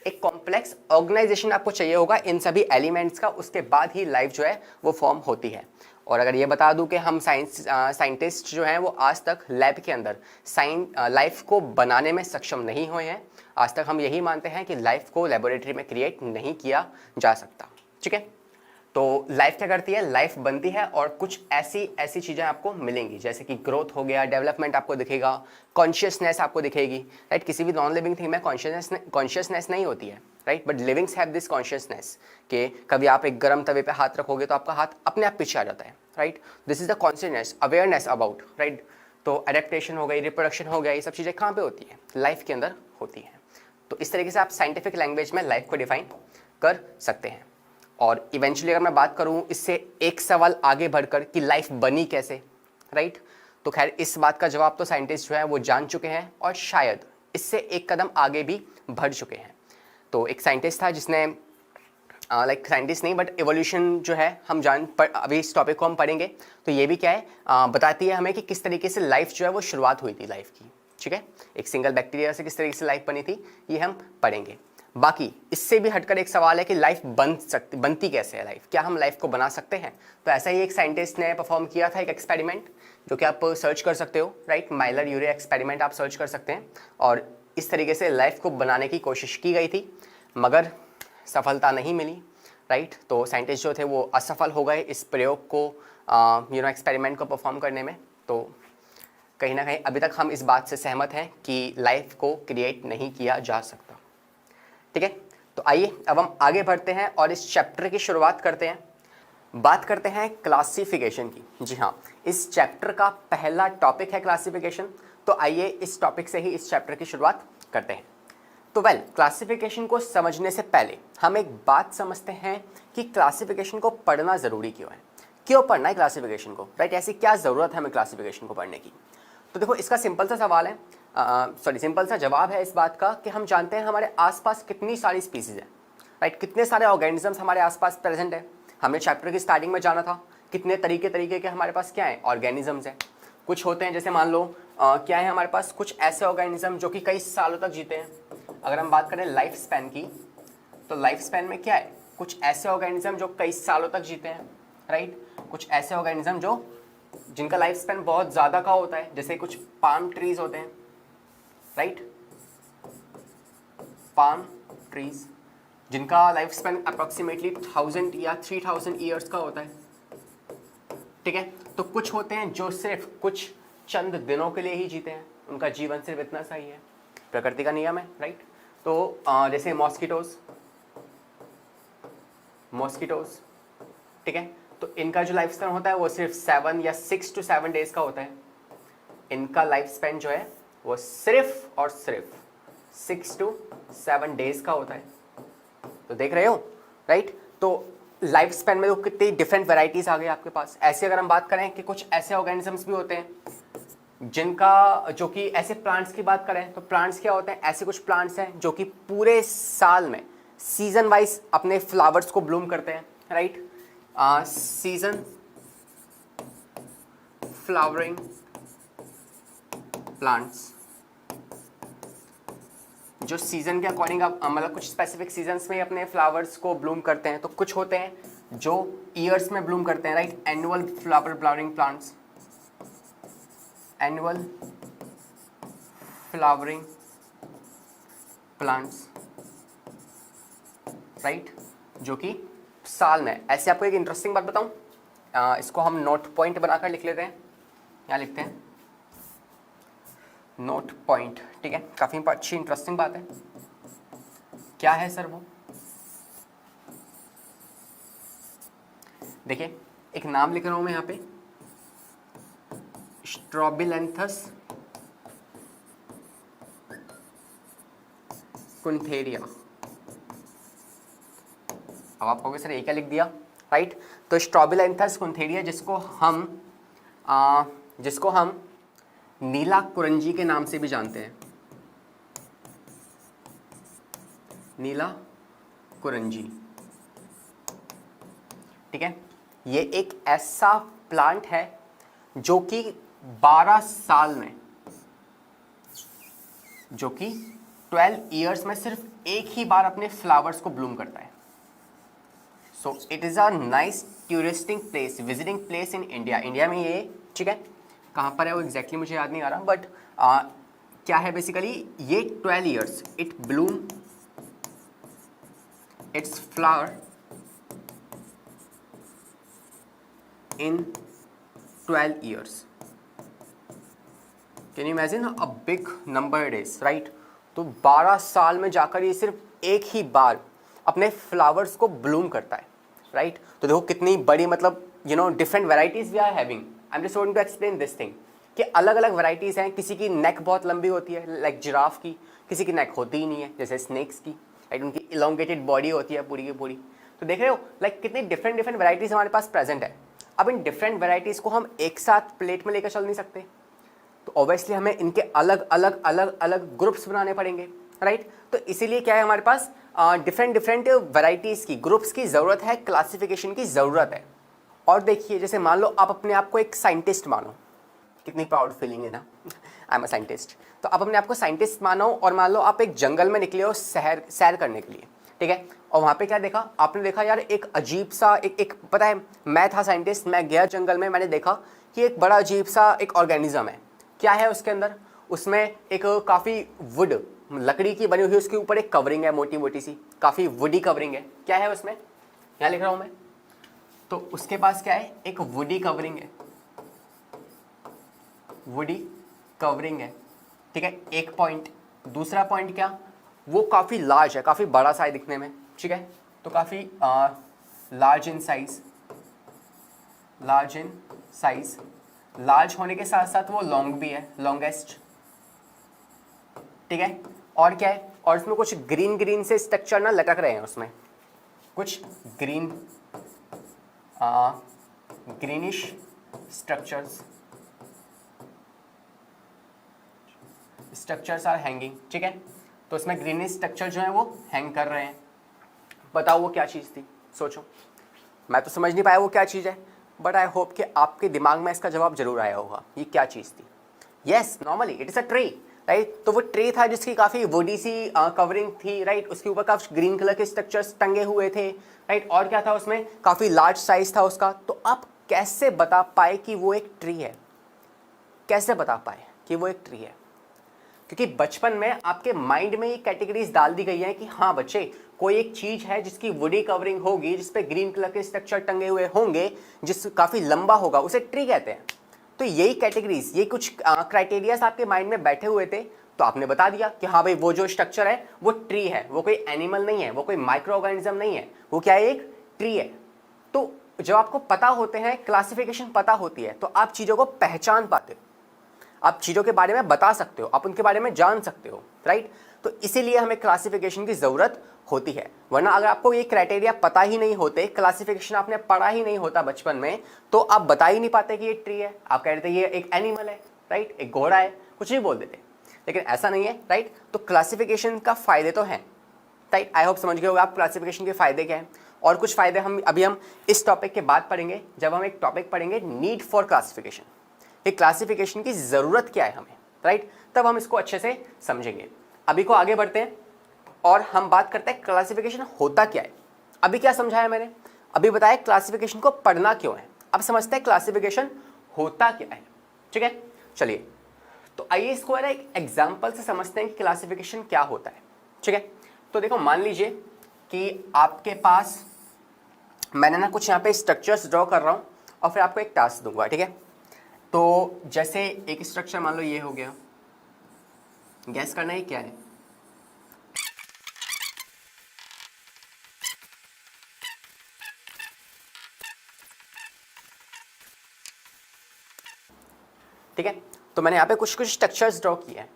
एक कॉम्प्लेक्स ऑर्गेनाइजेशन आपको चाहिए होगा इन सभी एलिमेंट्स का, उसके बाद ही लाइफ जो है वो फॉर्म होती है। और अगर ये बता दूं कि हम साइंटिस्ट जो हैं वो आज तक लैब के अंदर लाइफ को बनाने में सक्षम नहीं हुए हैं। आज तक हम यही मानते हैं कि लाइफ को लेबोरेटरी में क्रिएट नहीं किया जा सकता, ठीक है। तो लाइफ क्या करती है? लाइफ बनती है और कुछ ऐसी चीज़ें आपको मिलेंगी जैसे कि ग्रोथ हो गया, डेवलपमेंट आपको दिखेगा, कॉन्शियसनेस आपको दिखेगी, राइट। किसी भी नॉन लिविंग थिंग में कॉन्शियसनेस नहीं होती है, right, but livings have this consciousness कि कभी आप एक गर्म तवे पे हाथ रखोगे तो आपका हाथ अपने आप पीछे आ जाता है, right. This is the consciousness, awareness about, right. तो एडेप्टेशन हो गई, रिप्रोडक्शन हो गया, ये सब चीज़ें कहाँ पे होती है? लाइफ के अंदर होती हैं। तो इस तरीके से आप साइंटिफिक लैंग्वेज में लाइफ को डिफाइन कर सकते हैं। और इवेंचुअली अगर मैं बात करूं इससे एक सवाल आगे बढ़कर कि लाइफ बनी कैसे, राइट। तो खैर इस बात का जवाब तो साइंटिस्ट जो है वो जान चुके हैं और शायद इससे एक कदम आगे भी बढ़ चुके हैं। तो एक साइंटिस्ट था जिसने साइंटिस्ट नहीं बट एवोल्यूशन जो है हम अभी इस टॉपिक को हम पढ़ेंगे तो ये भी क्या है बताती है हमें कि किस तरीके से लाइफ जो है वो शुरुआत हुई थी लाइफ की, ठीक है। एक सिंगल बैक्टीरिया से किस तरीके से लाइफ बनी थी ये हम पढ़ेंगे। बाकी इससे भी हटकर एक सवाल है कि लाइफ बनती कैसे है लाइफ? क्या हम लाइफ को बना सकते हैं? तो ऐसा ही एक साइंटिस्ट ने परफॉर्म किया था एक एक्सपेरिमेंट जो कि आप सर्च कर सकते हो, राइट। माइलर यूरे एक्सपेरिमेंट आप सर्च कर सकते हैं। और इस तरीके से लाइफ को बनाने की कोशिश की गई थी मगर सफलता नहीं मिली, राइट। तो साइंटिस्ट जो थे वो असफल हो गए इस प्रयोग को एक्सपेरिमेंट को परफॉर्म करने में। तो कहीं ना कहीं अभी तक हम इस बात से सहमत हैं कि लाइफ को क्रिएट नहीं किया जा सकता, ठीक है। तो आइए अब हम आगे बढ़ते हैं और इस चैप्टर की शुरुआत करते हैं। बात करते हैं क्लासिफिकेशन की। जी हाँ, इस चैप्टर का पहला टॉपिक है क्लासिफिकेशन। तो आइए इस टॉपिक से ही इस चैप्टर की शुरुआत करते हैं। तो क्लासिफिकेशन को समझने से पहले हम एक बात समझते हैं कि क्लासिफिकेशन को पढ़ना ज़रूरी क्यों है, क्यों पढ़ना है क्लासिफिकेशन को, राइट। ऐसी क्या ज़रूरत है हमें क्लासिफिकेशन को पढ़ने की? तो देखो इसका सिंपल सा सवाल है, सिंपल सा जवाब है इस बात का कि हम जानते हैं हमारे आसपास कितनी सारी स्पीसीज हैं, राइट। कितने सारे ऑर्गेनिजम्स हमारे आसपास प्रेजेंट है। हमने चैप्टर की स्टार्टिंग में जाना था कितने तरीके के हमारे पास क्या है, ऑर्गेनिजम्स हैं। कुछ होते हैं जैसे मान लो क्या है हमारे पास कुछ ऐसे ऑर्गेनिज्म जो कि कई सालों तक जीते हैं। अगर हम बात करें लाइफ स्पैन की तो लाइफ स्पैन में क्या है, कुछ ऐसे ऑर्गेनिज्म जो कई सालों तक जीते हैं, राइट। कुछ ऐसे ऑर्गेनिज्म जिनका लाइफ स्पैन बहुत ज़्यादा का होता है, जैसे कुछ पाम ट्रीज होते हैं, राइट। पाम ट्रीज जिनका लाइफ स्पैन अप्रोक्सीमेटली 1000 या 3000 ईयर्स का होता है, ठीक है। तो कुछ होते हैं जो सिर्फ कुछ चंद दिनों के लिए ही जीते हैं, उनका जीवन सिर्फ इतना सा ही है, प्रकृति का नियम है, राइट। तो जैसे मॉस्किटोज, ठीक है। तो इनका जो लाइफ स्पैन होता है वो सिर्फ 7 या 6 to 7 डेज का होता है। इनका लाइफ स्पैन जो है वो सिर्फ और सिर्फ 6 to 7 डेज का होता है। तो देख रहे हो, राइट। तो लाइफ स्पैन में तो कितनी डिफरेंट वैरायटीज आ गई आपके पास। ऐसे अगर हम बात करें कि कुछ ऐसे ऑर्गेनिजम्स भी होते हैं जिनका जो कि ऐसे प्लांट्स की बात करें तो प्लांट्स क्या होते हैं, ऐसे कुछ प्लांट्स हैं जो कि पूरे साल में सीजन वाइज अपने फ्लावर्स को ब्लूम करते हैं, राइट। सीजन फ्लावरिंग प्लांट्स जो सीजन के अकॉर्डिंग मतलब कुछ स्पेसिफिक सीजन्स में अपने फ्लावर्स को ब्लूम करते हैं। तो कुछ होते हैं जो ईयर्स में ब्लूम करते हैं, right. Annual flowering plants, annual flowering plants, right, जो कि साल में। ऐसे आपको एक इंटरेस्टिंग बात बताऊं, इसको हम नोट पॉइंट बनाकर लिख लेते हैं। यहाँ लिखते हैं नोट पॉइंट, ठीक है। काफ़ी अच्छी इंटरेस्टिंग बात है। क्या है सर वो? देखिए एक नाम लिख रहा हूं मैं यहाँ पे, स्ट्रोबिलेंथस कुंथेरिया। अब आप कहोगे सर ये क्या लिख दिया, राइट। तो स्ट्रोबिलेंथस कुंथेरिया जिसको हम नीला कुरंजी के नाम से भी जानते हैं, नीला कुरंजी, ठीक है। ये एक ऐसा प्लांट है जो कि 12 साल में, जो कि 12 ईयर्स में सिर्फ एक ही बार अपने फ्लावर्स को ब्लूम करता है। So it is a nice touristing place, visiting place in India. India में ये, ठीक है, कहाँ पर है वो एग्जैक्टली मुझे याद नहीं आ रहा, बट क्या है बेसिकली, ये 12 years it Bloom it's flower in 12 years. Can you imagine a big number it is, right? तो 12 साल में जाकर ये सिर्फ एक ही बार अपने फ्लावर्स को ब्लूम करता है, राइट। तो देखो कितनी बड़ी, मतलब different varieties we are having. I am just going to explain this thing कि अलग अलग वेराइटीज हैं। किसी की नेक बहुत लंबी होती है लाइक जिराफ की, किसी की नेक होती ही नहीं है जैसे स्नेक्स की, राइट। उनकी इलोंगेटेड बॉडी होती है पूरी की पूरी। तो देख रहे हो लाइक कितनी डिफरेंट डिफरेंट वेराइटीज हमारे पास प्रेजेंट है। अब इन डिफरेंट वेराइटीज़ को हम एक साथ प्लेट में लेकर चल नहीं सकते, तो ऑब्वियसली हमें इनके अलग अलग अलग अलग ग्रुप्स बनाने पड़ेंगे, राइट। तो इसीलिए क्या है, हमारे पास डिफरेंट डिफरेंट वेराइटीज़ की, ग्रुप्स की ज़रूरत है, क्लासिफिकेशन की ज़रूरत है। और देखिए जैसे मान लो आप अपने आप को एक साइंटिस्ट मानो, कितनी प्राउड फीलिंग है ना, आई एम अ साइंटिस्ट। तो आप अपने आप को साइंटिस्ट मानो और मान लो आप एक जंगल में निकले हो सैर करने के लिए, ठीक है। और वहाँ पे क्या देखा आपने, देखा यार एक अजीब सा एक पता है, मैं था साइंटिस्ट, मैं गया जंगल में, मैंने देखा कि एक बड़ा अजीब सा एक ऑर्गेनिज्म है। क्या है उसके अंदर? उसमें एक काफ़ी वुड, लकड़ी की बनी हुई, उसके ऊपर एक कवरिंग है मोटी मोटी सी, काफ़ी वुडी कवरिंग है। क्या है उसमें? यहाँ लिख रहा हूँ मैं। तो उसके पास क्या है, एक वुडी कवरिंग है, वुडी कवरिंग है, ठीक है, एक पॉइंट। दूसरा पॉइंट क्या, वो काफ़ी लार्ज है, काफ़ी बड़ा सा है दिखने में, ठीक है। तो काफ़ी large in size, large in size, large होने के साथ साथ वो लॉन्ग भी है, लॉन्गेस्ट, ठीक है। और क्या है, और इसमें कुछ ग्रीन ग्रीन से स्ट्रक्चर ना लटक रहे हैं, उसमें कुछ ग्रीनिश स्ट्रक्चर्स आर हैंगिंग, ठीक है। तो इसमें ग्रीनिश स्ट्रक्चर जो है वो हैंग कर रहे हैं। बताओ वो क्या चीज़ थी, सोचो। मैं तो समझ नहीं पाया वो क्या चीज़ है, बट आई होप कि आपके दिमाग में इसका जवाब जरूर आया होगा, ये क्या चीज़ थी। Yes, normally it is a tree, right. तो वो ट्री था जिसकी काफ़ी वुडी सी कवरिंग थी, राइट। उसके ऊपर काफ़ी ग्रीन कलर के स्ट्रक्चर्स टंगे हुए थे, राइट। और क्या था उसमें, काफ़ी लार्ज साइज था उसका। तो आप कैसे बता पाए कि वो एक ट्री है? कैसे बता पाए कि वो एक ट्री है? क्योंकि बचपन में आपके माइंड में ये कैटेगरीज डाल दी गई हैं कि हाँ बच्चे, कोई एक चीज है जिसकी वुडी कवरिंग होगी, जिसपे ग्रीन कलर के स्ट्रक्चर टंगे हुए होंगे, जिस काफी लंबा होगा, उसे ट्री कहते हैं। तो यही कैटेगरीज, ये कुछ क्राइटेरियाज आपके माइंड में बैठे हुए थे, तो आपने बता दिया कि हाँ भाई वो जो स्ट्रक्चर है वो ट्री है, वो कोई एनिमल नहीं है, वो कोई माइक्रो ऑर्गेनिज्म नहीं है, वो क्या है, एक ट्री है। तो जब आपको पता होते हैं, क्लासिफिकेशन पता होती है, तो आप चीजों को पहचान पाते हो, आप चीज़ों के बारे में बता सकते हो, आप उनके बारे में जान सकते हो, राइट। तो इसीलिए हमें क्लासिफिकेशन की ज़रूरत होती है। वरना अगर आपको ये क्राइटेरिया पता ही नहीं होते, क्लासिफिकेशन आपने पढ़ा ही नहीं होता बचपन में, तो आप बता ही नहीं पाते कि ये ट्री है। आप कह देते ये एक एनिमल है, राइट, एक घोड़ा है, कुछ नहीं बोल देते। लेकिन ऐसा नहीं है, राइट। तो क्लासिफिकेशन का फ़ायदे तो हैं, राइट। आई होप समझ गए होगा आप क्लासिफिकेशन के फ़ायदे क्या हैं। और कुछ फ़ायदे हम इस टॉपिक के बाद पढ़ेंगे, जब हम एक टॉपिक पढ़ेंगे नीड फॉर क्लासिफिकेशन, कि क्लासिफिकेशन की ज़रूरत क्या है हमें, राइट। तब हम इसको अच्छे से समझेंगे। अभी को आगे बढ़ते हैं और हम बात करते हैं क्लासिफिकेशन होता क्या है। अभी क्या समझाया मैंने, अभी बताया क्लासिफिकेशन को पढ़ना क्यों है। अब समझते हैं क्लासिफिकेशन होता क्या है, ठीक है। चलिए, तो आइए इसको है ना एक एग्जाम्पल से समझते हैं कि क्लासिफिकेशन क्या होता है, ठीक है। तो देखो, मान लीजिए कि आपके पास, मैंने ना कुछ यहाँ पे स्ट्रक्चर्स ड्रॉ कर रहा हूँ और फिर आपको एक टास्क दूंगा, ठीक है। तो जैसे एक स्ट्रक्चर मान लो ये हो गया, गैस करना है क्या है। ठीक है, तो मैंने यहाँ पे कुछ कुछ स्ट्रक्चर्स ड्रॉ किए हैं,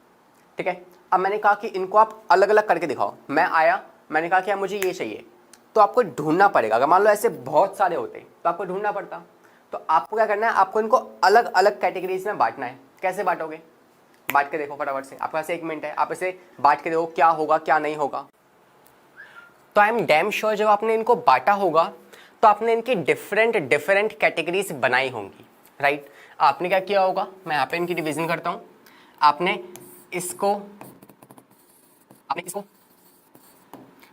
ठीक है। अब मैंने कहा कि इनको आप अलग अलग करके दिखाओ। मैं आया, मैंने कहा कि यार मुझे ये चाहिए, तो आपको ढूंढना पड़ेगा। अगर मान लो ऐसे बहुत सारे होते तो आपको ढूंढना पड़ता। तो आपको क्या करना है, आपको इनको अलग अलग कैटेगरीज में बांटना है। कैसे बांटोगे, बांट के देखो फटाफट से, आपके पास 1 मिनट है, आप इसे बांट के देखो क्या होगा क्या नहीं होगा। तो आई एम डैम श्योर जब आपने इनको बांटा होगा तो आपने इनकी डिफरेंट डिफरेंट कैटेगरीज बनाई होंगी, राइट। आपने क्या किया होगा, मैं यहाँ पे इनकी डिवीजन करता हूँ। आपने इसको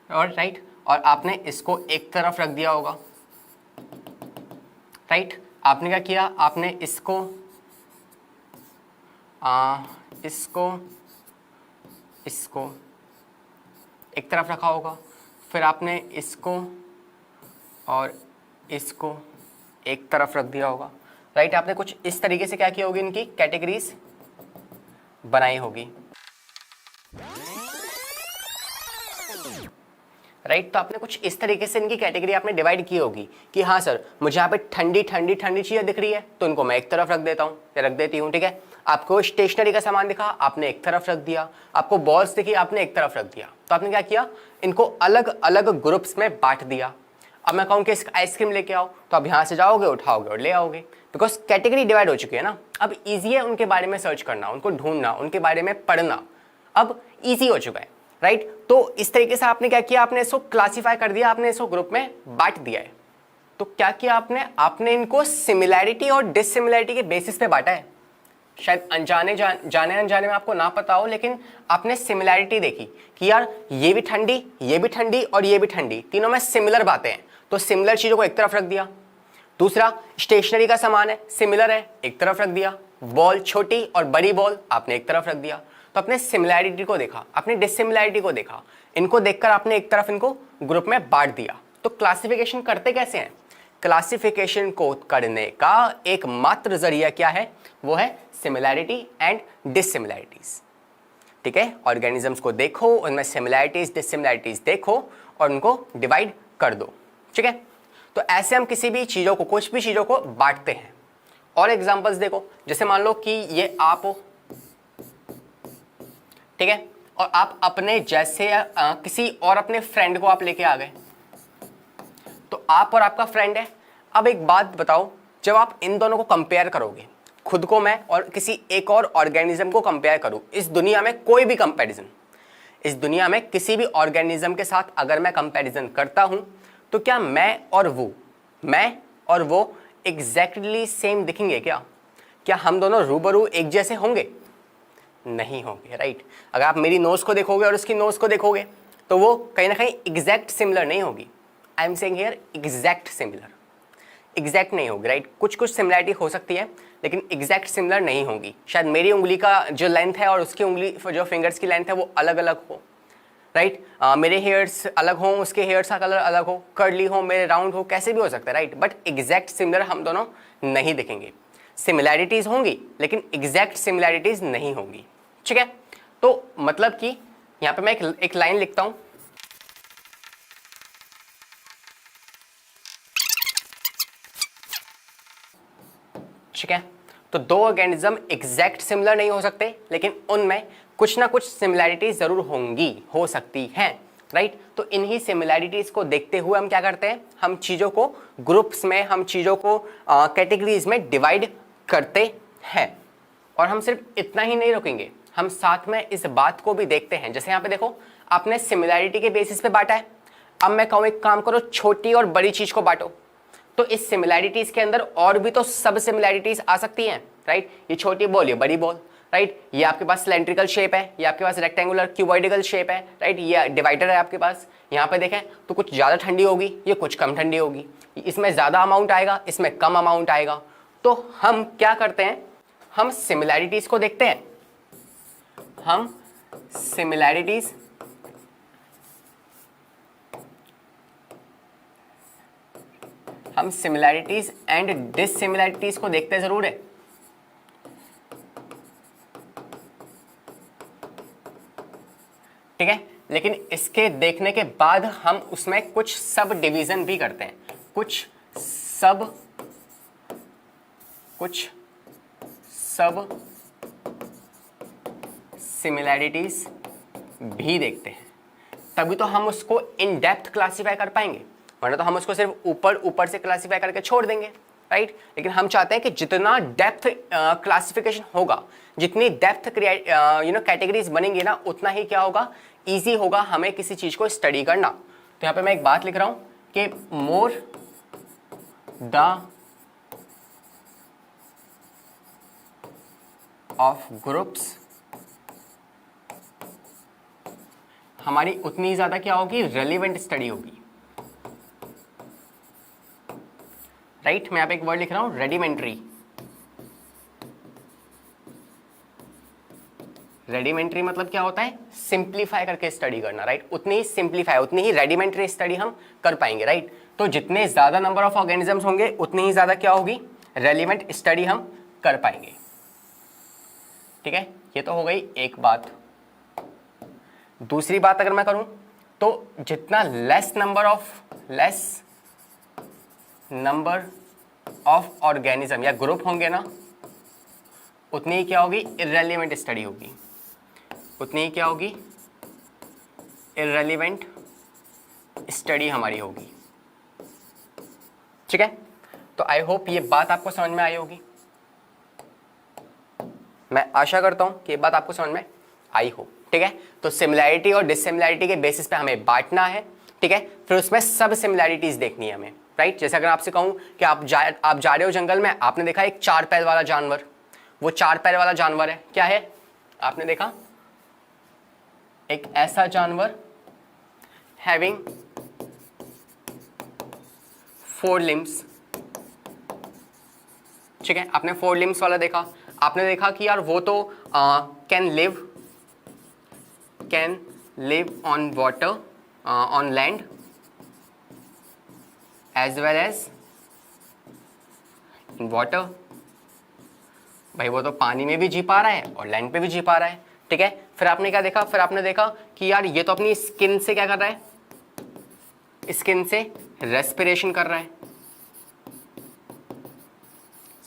और राइट, और आपने इसको एक तरफ रख दिया होगा, राइट। आपने क्या किया, आपने इसको इसको एक तरफ रखा होगा, फिर आपने इसको और इसको एक तरफ रख दिया होगा, राइट। आपने कुछ इस तरीके से क्या किया होगी, इनकी कैटेगरीज बनाई होगी, राइट। तो आपने कुछ इस तरीके से इनकी कैटेगरी आपने डिवाइड की होगी कि हाँ सर मुझे यहाँ पे ठंडी ठंडी ठंडी चीज़ें दिख रही है तो इनको मैं एक तरफ रख देता हूँ या रख देती हूँ, ठीक है। आपको स्टेशनरी का सामान दिखा, आपने एक तरफ रख दिया। आपको बॉल्स दिखी, आपने एक तरफ रख दिया। तो आपने क्या किया, इनको अलग अलग ग्रुप्स में बांट दिया। अब मैं कहूँ कि आइसक्रीम लेके आओ, तो आप यहाँ से जाओगे, उठाओगे और ले आओगे, बिकॉज कैटेगरी डिवाइड हो चुकी है ना। अब ईजी है उनके बारे में सर्च करना, उनको ढूंढना, उनके बारे में पढ़ना अब ईजी हो चुका है, राइट। तो इस तरीके से आपने क्या किया, आपने इसको क्लासीफाई कर दिया, आपने इसको ग्रुप में बांट दिया है। तो क्या किया आपने इनको सिमिलैरिटी और डिससिमिलैरिटी के बेसिस पे बांटा है। शायद जाने अनजाने में आपको ना पता हो, लेकिन आपने सिमिलैरिटी देखी कि यार ये भी ठंडी और ये भी ठंडी, तीनों में सिमिलर बातें हैं, तो सिमिलर चीजों को एक तरफ रख दिया। दूसरा, स्टेशनरी का सामान है, सिमिलर है, एक तरफ रख दिया। बॉल, छोटी और बड़ी बॉल, आपने एक तरफ रख दिया। तो अपने सिमिलैरिटी को देखा, अपने डिससिमिलैरिटी को देखा, इनको देखकर आपने एक तरफ इनको ग्रुप में बांट दिया। तो क्लासिफिकेशन करते कैसे हैं, क्लासिफिकेशन को करने का एकमात्र जरिया क्या है, वो है सिमिलैरिटी एंड डिससिमिलैरिटीज, ठीक है। ऑर्गेनिजम्स को देखो, उनमें सिमिलैरिटीज डिससिमिलैरिटीज देखो और उनको डिवाइड कर दो, ठीक है। तो ऐसे हम किसी भी चीजों को, कुछ भी चीजों को बांटते हैं। और एग्जांपल्स देखो, जैसे मान लो कि ये आप हो, ठीक है, और आप अपने जैसे किसी और अपने फ्रेंड को आप लेके आ गए, तो आप और आपका फ्रेंड है। अब एक बात बताओ, जब आप इन दोनों को कंपेयर करोगे, खुद को मैं और किसी एक और ऑर्गेनिज्म को कंपेयर करूं, इस दुनिया में कोई भी कंपैरिजन, इस दुनिया में किसी भी ऑर्गेनिज्म के साथ अगर मैं कंपैरिजन करता हूं, तो क्या मैं और वो एग्जैक्टली सेम दिखेंगे क्या हम दोनों रूबरू एक जैसे होंगे? नहीं होंगे, राइट। अगर आप मेरी नोज को देखोगे और उसकी नोज को देखोगे, तो वो कहीं ना कहीं एग्जैक्ट सिमिलर नहीं होगी। I am saying here exact similar, exact नहीं होगी, राइट। कुछ कुछ सिमिलैरिटी हो सकती है, लेकिन एग्जैक्ट सिमिलर नहीं होगी। शायद मेरी उंगली का जो लेंथ है और उसकी उंगली जो फिंगर्स की लेंथ है वो अलग अलग हो, राइट। मेरे हेयर्स अलग हों, उसके हेयर्स का कलर अलग हो, कर्ली हो, मेरे राउंड हो, कैसे भी हो सकता है, राइट। बट एग्जैक्ट सिमिलर हम दोनों नहीं दिखेंगे। सिमिलैरिटीज होंगी लेकिन एग्जैक्ट सिमिलैरिटीज नहीं होंगी, ठीक है। तो मतलब कि यहाँ पे मैं एक लाइन लिखता हूं, ठीक है। तो दो ऑर्गेनिज्म एग्जैक्ट सिमिलर नहीं हो सकते, लेकिन उनमें कुछ ना कुछ सिमिलैरिटीज जरूर होंगी, हो सकती हैं, राइट। तो इन्हीं सिमिलैरिटीज को देखते हुए हम क्या करते हैं, हम चीजों को ग्रुप्स में, हम चीजों को कैटेगरीज में डिवाइड करते हैं। और हम सिर्फ इतना ही नहीं रुकेंगे, हम साथ में इस बात को भी देखते हैं। जैसे यहाँ पे देखो, आपने सिमिलैरिटी के बेसिस पे बांटा है। अब मैं कहूँ एक काम करो, छोटी और बड़ी चीज को बांटो। तो इस सिमिलैरिटीज के अंदर और भी तो सब सिमिलैरिटीज आ सकती हैं, राइट। ये छोटी बॉल, ये बड़ी बॉल, राइट। ये आपके पास सिलेंड्रिकल शेप है, ये आपके पास रेक्टेंगुलर क्यूबॉइडिकल शेप है, राइट। ये डिवाइडर है आपके पास। यहाँ पे देखें तो कुछ ज़्यादा ठंडी होगी, ये कुछ कम ठंडी होगी, इसमें ज़्यादा अमाउंट आएगा, इसमें कम अमाउंट आएगा। तो हम क्या करते हैं, हम सिमिलैरिटीज को देखते हैं, हम सिमिलैरिटीज हम सिमिलैरिटीज एंड डिससिमिलैरिटीज को देखते जरूर है, ठीक है, लेकिन इसके देखने के बाद हम उसमें कुछ सब डिवीजन भी करते हैं, कुछ सब सिमिलैरिटीज भी देखते हैं, तभी तो हम उसको इन डेप्थ क्लासीफाई कर पाएंगे, वरना तो हम उसको सिर्फ ऊपर ऊपर से क्लासीफाई करके छोड़ देंगे, राइट। लेकिन हम चाहते हैं कि जितना डेप्थ क्लासिफिकेशन होगा, जितनी डेप्थ कैटेगरीज बनेंगी ना, उतना ही क्या होगा, इजी होगा हमें किसी चीज को स्टडी करना। तो यहां पे मैं एक बात लिख रहा हूं कि मोर द ऑफ ग्रुप्स, हमारी उतनी ज्यादा क्या होगी, रेलिवेंट स्टडी होगी, राइट। मैं यहां पे एक वर्ड लिख रहा हूं, रेडिमेंट्री। रेडिमेंट्री मतलब क्या होता है, सिंप्लीफाई करके स्टडी करना, राइट। उतनी ही सिंप्लीफाई, उतनी ही रेडिमेंट्री स्टडी हम कर पाएंगे, राइट। तो जितने ज्यादा नंबर ऑफ ऑर्गेनिजम्स होंगे उतनी ही ज्यादा क्या होगी, रेलिवेंट स्टडी हम कर पाएंगे, ठीक है। ये तो हो गई एक बात। दूसरी बात अगर मैं करूं तो जितना लेस नंबर ऑफ ऑर्गेनिज्म या ग्रुप होंगे ना, उतनी ही क्या होगी, इररेलेवेंट स्टडी होगी, उतनी ही क्या होगी, इररेलेवेंट स्टडी हमारी होगी, ठीक है। तो आई होप ये बात आपको समझ में आई होगी, मैं आशा करता हूं कि ये बात आपको समझ में आई हो, ठीक है। तो सिमिलैरिटी और डिससिमिलैरिटी के बेसिस पे हमें बांटना है, ठीक है। फिर उसमें सब सिमिलैरिटीज देखनी है हमें, राइट। जैसे अगर आपसे कहूं कि आप जा रहे हो जंगल में, आपने देखा एक 4 पैर वाला जानवर, वो 4 पैर वाला जानवर है, क्या है, आपने देखा एक ऐसा जानवर हैविंग 4 लिम्स, ठीक है। आपने 4 लिम्स वाला देखा, आपने देखा कि यार वो तो can live on water, on land as well as in water, भाई वो तो पानी में भी जी पा रहा है और लैंड पे भी जी पा रहा है, ठीक है। फिर आपने क्या देखा, फिर आपने देखा कि यार ये तो अपनी स्किन से क्या कर रहा है, स्किन से रेस्पिरेशन कर रहा है,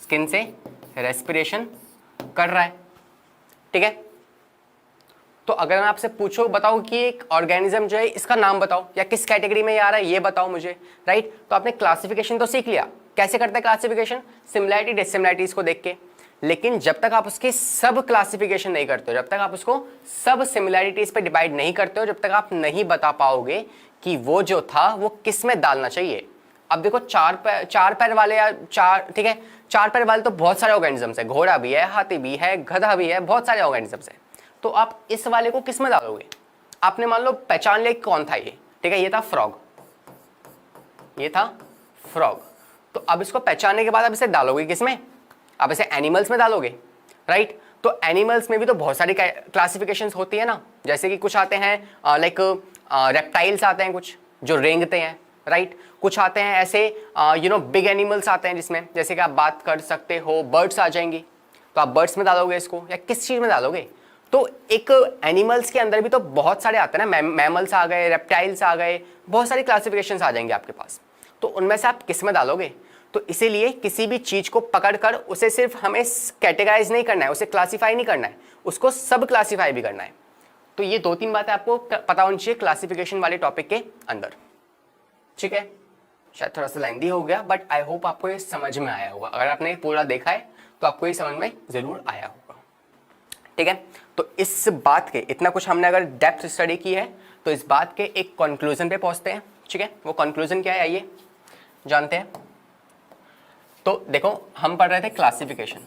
स्किन से रेस्पिरेशन कर रहा है, ठीक है। तो अगर मैं आपसे पूछूं, बताओ कि एक ऑर्गेनिज्म जो है इसका नाम बताओ, या किस कैटेगरी में ये आ रहा है ये बताओ मुझे, राइट। तो आपने क्लासिफिकेशन तो सीख लिया, कैसे करते हैं क्लासिफिकेशन, सिमिलैरिटी डिससिमिलैरिटीज को देख के। लेकिन जब तक आप उसकी सब क्लासिफिकेशन नहीं करते हो, जब तक आप उसको सब सिमिलैरिटीज पे डिवाइड नहीं करते हो, जब तक आप नहीं बता पाओगे कि वो जो था वो किस में डालना चाहिए। अब देखो 4 पैर वाले या 4, ठीक है, 4 पैर वाले तो बहुत सारे ऑर्गेनिजम्स है, घोड़ा भी है, हाथी भी है, गधा भी है, बहुत सारे ऑर्गेनिजम्स है। तो आप इस वाले को किस में डालोगे, आपने मान लो पहचान लिया कौन था ये, ठीक है, ये था फ्रॉग, ये था फ्रॉग। तो अब इसको पहचानने के बाद आप इसे डालोगे किस में, आप इसे एनिमल्स में डालोगे, राइट। तो एनिमल्स में भी तो बहुत सारी क्लासिफिकेशंस होती है ना, जैसे कि कुछ आते हैं लाइक रेप्टाइल्स आते हैं कुछ जो रेंगते हैं, राइट। कुछ आते हैं ऐसे बिग एनिमल्स आते हैं जिसमें, जैसे कि आप बात कर सकते हो बर्ड्स आ जाएंगी, तो आप बर्ड्स में डालोगे इसको या किस चीज में डालोगे। तो एक एनिमल्स के अंदर भी तो बहुत सारे आते हैं ना, मैमल्स आ गए, रेप्टाइल्स आ गए, बहुत सारी क्लासिफिकेशंस आ जाएंगे आपके पास, तो उनमें से आप किस में डालोगे। तो इसीलिए किसी भी चीज को पकड़कर उसे सिर्फ हमें कैटेगराइज नहीं करना है, उसे क्लासिफाई नहीं करना है, उसको सब क्लासिफाई भी करना है। तो ये 2-3 बातें आपको पता होनी चाहिए क्लासिफिकेशन वाले टॉपिक के अंदर, ठीक है। शायद थोड़ा सा लेंथी हो गया, बट आई होप आपको ये समझ में आया होगा। अगर आपने पूरा देखा है तो आपको ये समझ में जरूर आया होगा, ठीक है। तो इस बात के इतना कुछ हमने अगर डेप्थ स्टडी की है, तो इस बात के एक कंक्लूजन पे पहुंचते हैं, ठीक है। वो कंक्लूजन क्या है आइए जानते हैं। तो देखो हम पढ़ रहे थे क्लासिफिकेशन,